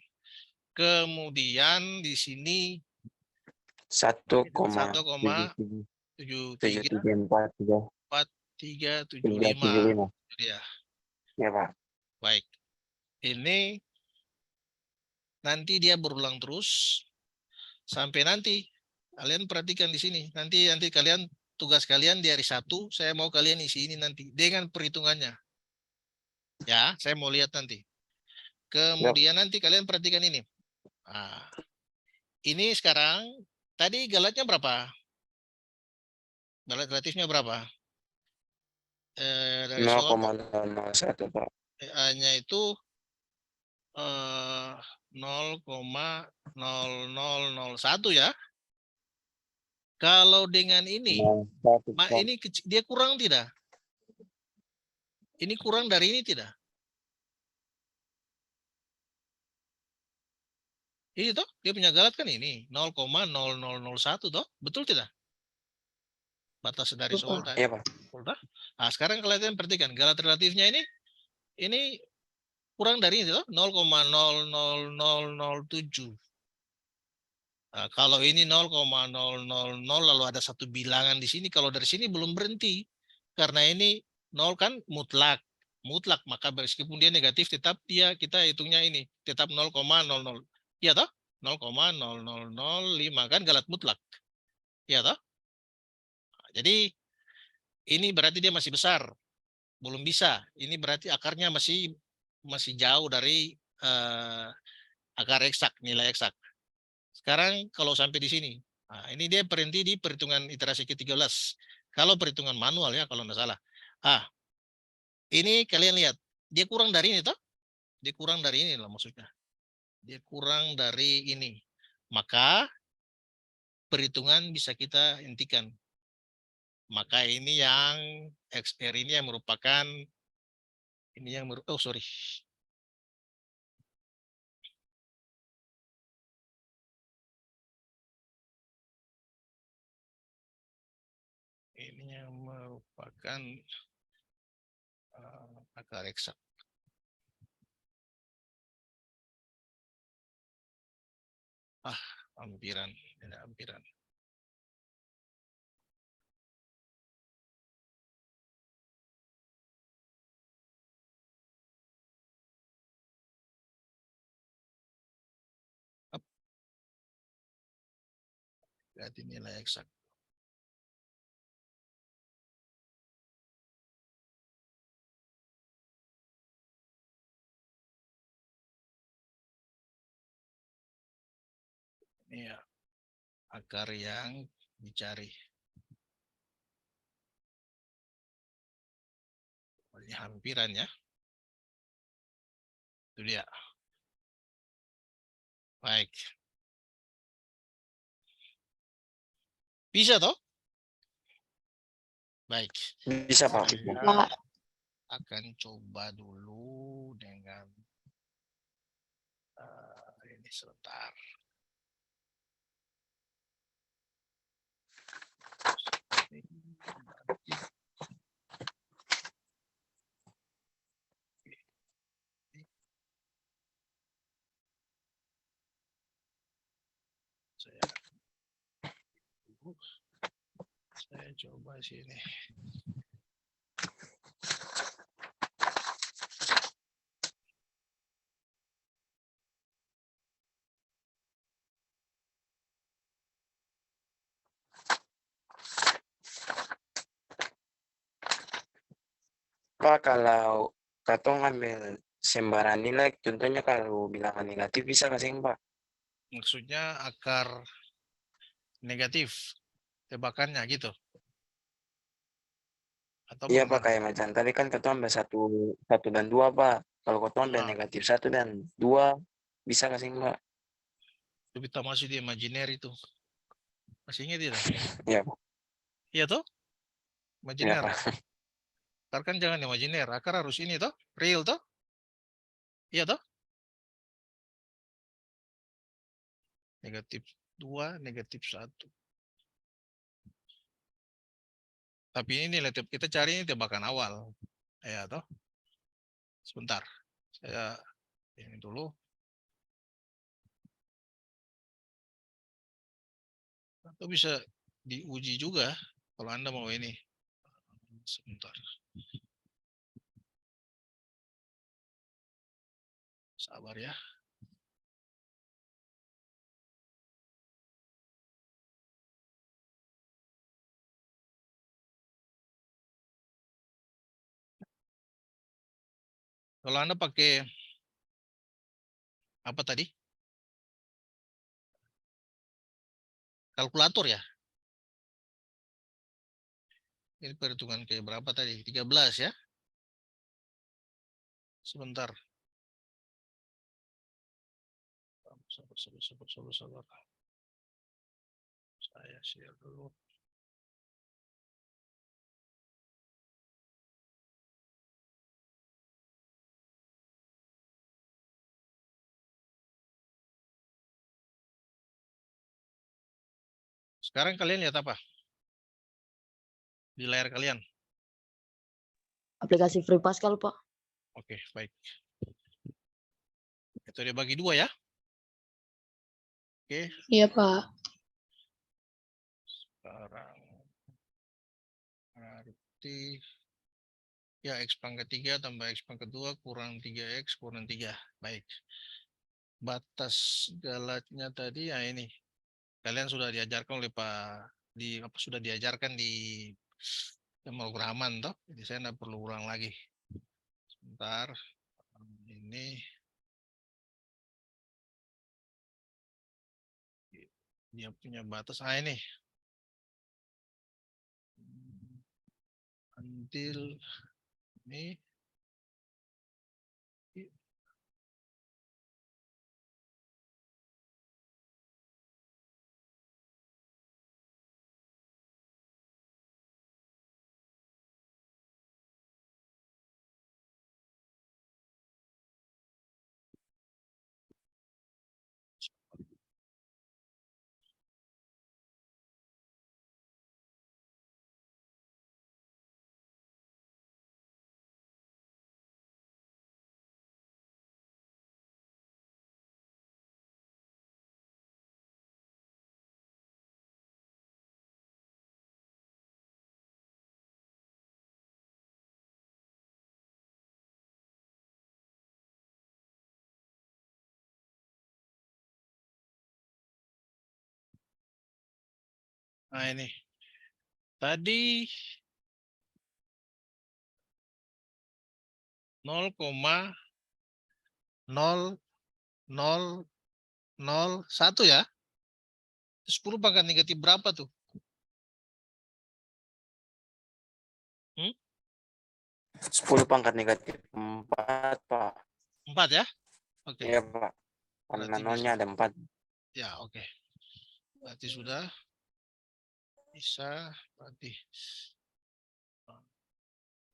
Kemudian di sini 1,73435. 1,73435. Dia. Iya, Pak. Baik. Ini nanti dia berulang terus sampai nanti kalian perhatikan di sini. Nanti kalian tugas kalian di hari 1 saya mau kalian isi ini nanti dengan perhitungannya. Ya, saya mau lihat nanti. Kemudian nanti kalian perhatikan ini. Nah, ini sekarang tadi galatnya berapa? Galat relatifnya berapa? Dari soal 0,001, Pak. nya itu 0,0001 ya. Kalau dengan ini, 0,1, Pak. ini dia kurang tidak? Ini kurang dari ini tidak? Ini toh, dia punya galat kan ini 0,0001 toh, betul tidak? Batas dari soal tadi. Iya, Pak. Nah, sekarang kalian perhatikan galat relatifnya ini kurang dari ini toh 0,00007. Nah, kalau ini 0,000 lalu ada satu bilangan di sini, kalau dari sini belum berhenti karena ini 0 kan mutlak, maka meskipun dia negatif tetap kita hitungnya ini tetap 0,00. Iya toh? 0,0005 kan galat mutlak. Iya toh? Nah, jadi ini berarti dia masih besar. Belum bisa. Ini berarti akarnya masih jauh dari akar eksak, nilai eksak. Sekarang kalau sampai di sini. Nah, ini dia berhenti di perhitungan iterasi ke-13. Kalau perhitungan manual ya kalau tidak salah. Ini kalian lihat. Dia kurang dari ini toh? Dia kurang dari ini lah maksudnya. Dia kurang dari ini. Maka perhitungan bisa kita hentikan. Maka ini yang XR ini yang merupakan oh sorry. Ini yang merupakan akar eksak. Hampiran, ini hampiran. Berarti nilai eksak. Ini ya, akar yang dicari. Ini hampiran ya. Itu dia. Baik. Bisa toh? Baik. Bisa, Pak. Saya akan coba dulu dengan ini sebentar. Saya coba sini. Pak, kalau katong ambil sembarang nilai, contohnya kalau bilangan negatif bisa kasih, Pak? Maksudnya akar negatif tebakannya gitu. Atau Iya, Pak, bagaimana? kayak macam tadi kan katong ambil satu dan 2, Pak. Kalau katong ambil negatif 1 dan 2, bisa kasih, Pak? Itu kita masih di imajiner itu. Masih ingat tidak? Iya, Pak. Iya toh? Iya, Imajiner. Pak. Akar kan jangan imajiner. Akar harus ini toh, real toh? Iya toh? Negatif 2, negatif 1. Tapi ini nilai kita cari ini tebakan awal. Ya toh? Sebentar. Saya ini dulu. Atau bisa diuji juga kalau Anda mau ini. Sebentar. Sabar ya. Kalau Anda pakai apa tadi? Kalkulator ya? Ini perhitungan kayak berapa tadi? 13 ya? Sebentar. Sabar. Saya share dulu. Sekarang kalian lihat apa? Di layar kalian. Aplikasi Free Pascal, Pak. Oke, baik. Itu dia bagi 2 ya. Oke, Iya, Pak. sekarang arti ya X pangkat 3 tambah X pangkat 2 kurang 3X kurang 3. Baik. Batas galatnya tadi ya ini. Kalian sudah diajarkan oleh Pak sudah diajarkan di pemrograman toh. Jadi saya tidak perlu ulang lagi. Sebentar. Ini dia punya batas. Ini until ini ini. Tadi 0,0001 ya. 10 pangkat negatif berapa tuh? 10 pangkat negatif 4, Pak. 4 ya? Oke. Iya, Pak. Karena Berarti nolnya ada 4. Ya, oke. Berarti sudah bisa. Berarti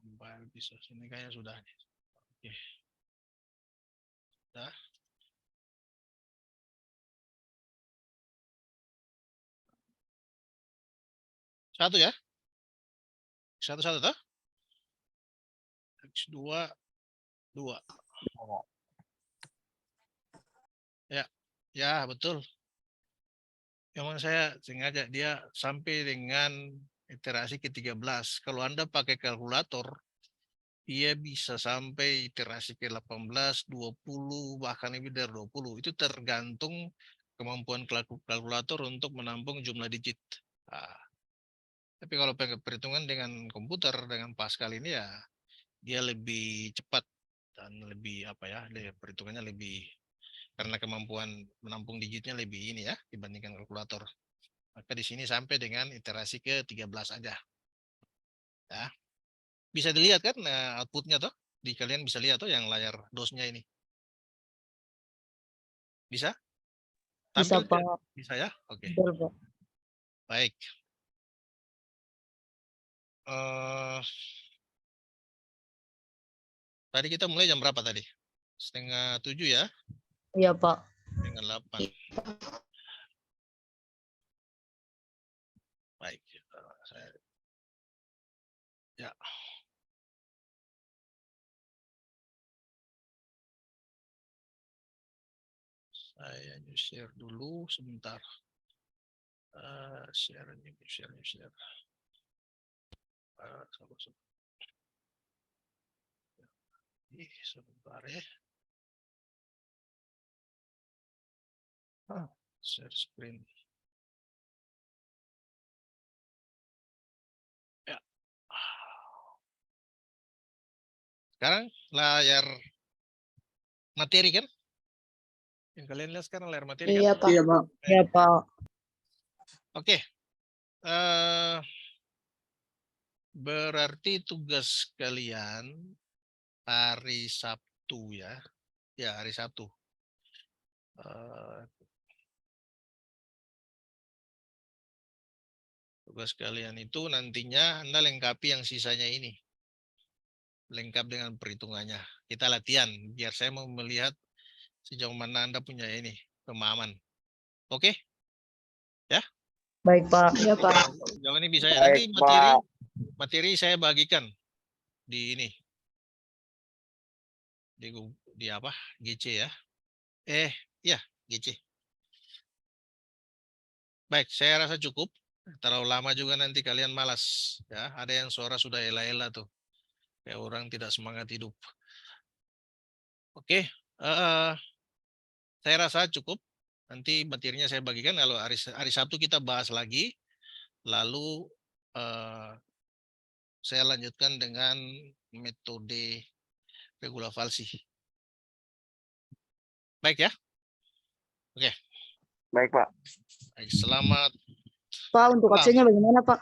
kembali bisa. Sini kayaknya sudah. Oke. Sudah. Satu ya? Satu toh? X2 2. Ya. Ya, betul. Memang saya sengaja dia sampai dengan iterasi ke-13. Kalau Anda pakai kalkulator, dia bisa sampai iterasi ke-18, 20, bahkan lebih dari 20. Itu tergantung kemampuan kalkulator untuk menampung jumlah digit. Nah, tapi kalau perhitungan dengan komputer, dengan Pascal ini ya, dia lebih cepat dan lebih apa ya, perhitungannya lebih, karena kemampuan menampung digitnya lebih ini ya, dibandingkan kalkulator. Maka di sini sampai dengan iterasi ke-13 aja. Ya. Bisa dilihat kan outputnya tuh? Kalian bisa lihat tuh yang layar DOS-nya ini. Bisa? Bisa, Tampil Pak. bisa ya? Oke. Betul, Pak. Baik. Tadi kita mulai jam berapa tadi? 6:30 ya? Iya, Pak. 7:30. Baik. Ya. Saya share dulu sebentar. Share. Sebentar ya. Share screen. Ya. Sekarang layar materi kan? Yang kalian lihat sekarang layar materi kan? Iya, Pak. Iya, Pak. Iya, Pak. Oke. Berarti tugas kalian hari Sabtu ya. Ya, hari Sabtu. Tugas kalian itu nantinya Anda lengkapi yang sisanya ini. Lengkap dengan perhitungannya. Kita latihan biar saya mau melihat sejauh mana Anda punya ini pemahaman. Oke? Ya? Baik, Pak. Iya, Pak. Sejauh ini bisa ya. Nanti Baik, Pak. materi saya bagikan di ini. Di apa? GC ya. Ya, GC. Baik, saya rasa cukup. Terlalu lama juga nanti kalian malas. Ya, ada yang suara sudah ela-ela tuh. Kayak orang tidak semangat hidup. Oke, saya rasa cukup. Nanti materinya saya bagikan. Kalau hari Sabtu kita bahas lagi. Lalu saya lanjutkan dengan metode regula falsi. Baik ya. Oke. Baik, Pak. Baik, selamat. Pak, untuk absennya bagaimana, Pak?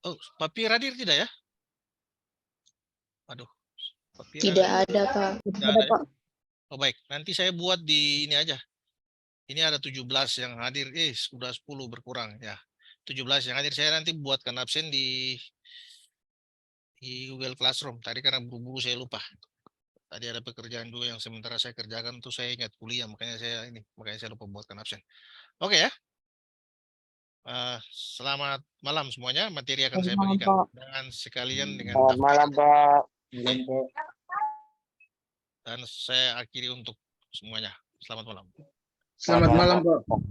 Oh, Papi hadir tidak ya? Aduh. Papi Tidak ada, Pak. Tidak Ada, ada ya? Pak. Oh baik, nanti saya buat di ini aja. Ini ada 17 yang hadir, sudah 10 berkurang ya. 17 yang hadir, saya nanti buatkan absen di Google Classroom. Tadi karena buru-buru saya lupa. Tadi ada pekerjaan dulu yang sementara saya kerjakan tuh saya ingat kuliah, makanya saya lupa buatkan absen. Oke ya. Selamat malam semuanya. Materi akan saya Selamat malam, bagikan Pak. dengan sekalian dengan Selamat malam, Pak. Malam, Pak. dan saya akhiri untuk semuanya. Selamat malam. Selamat malam, Pak.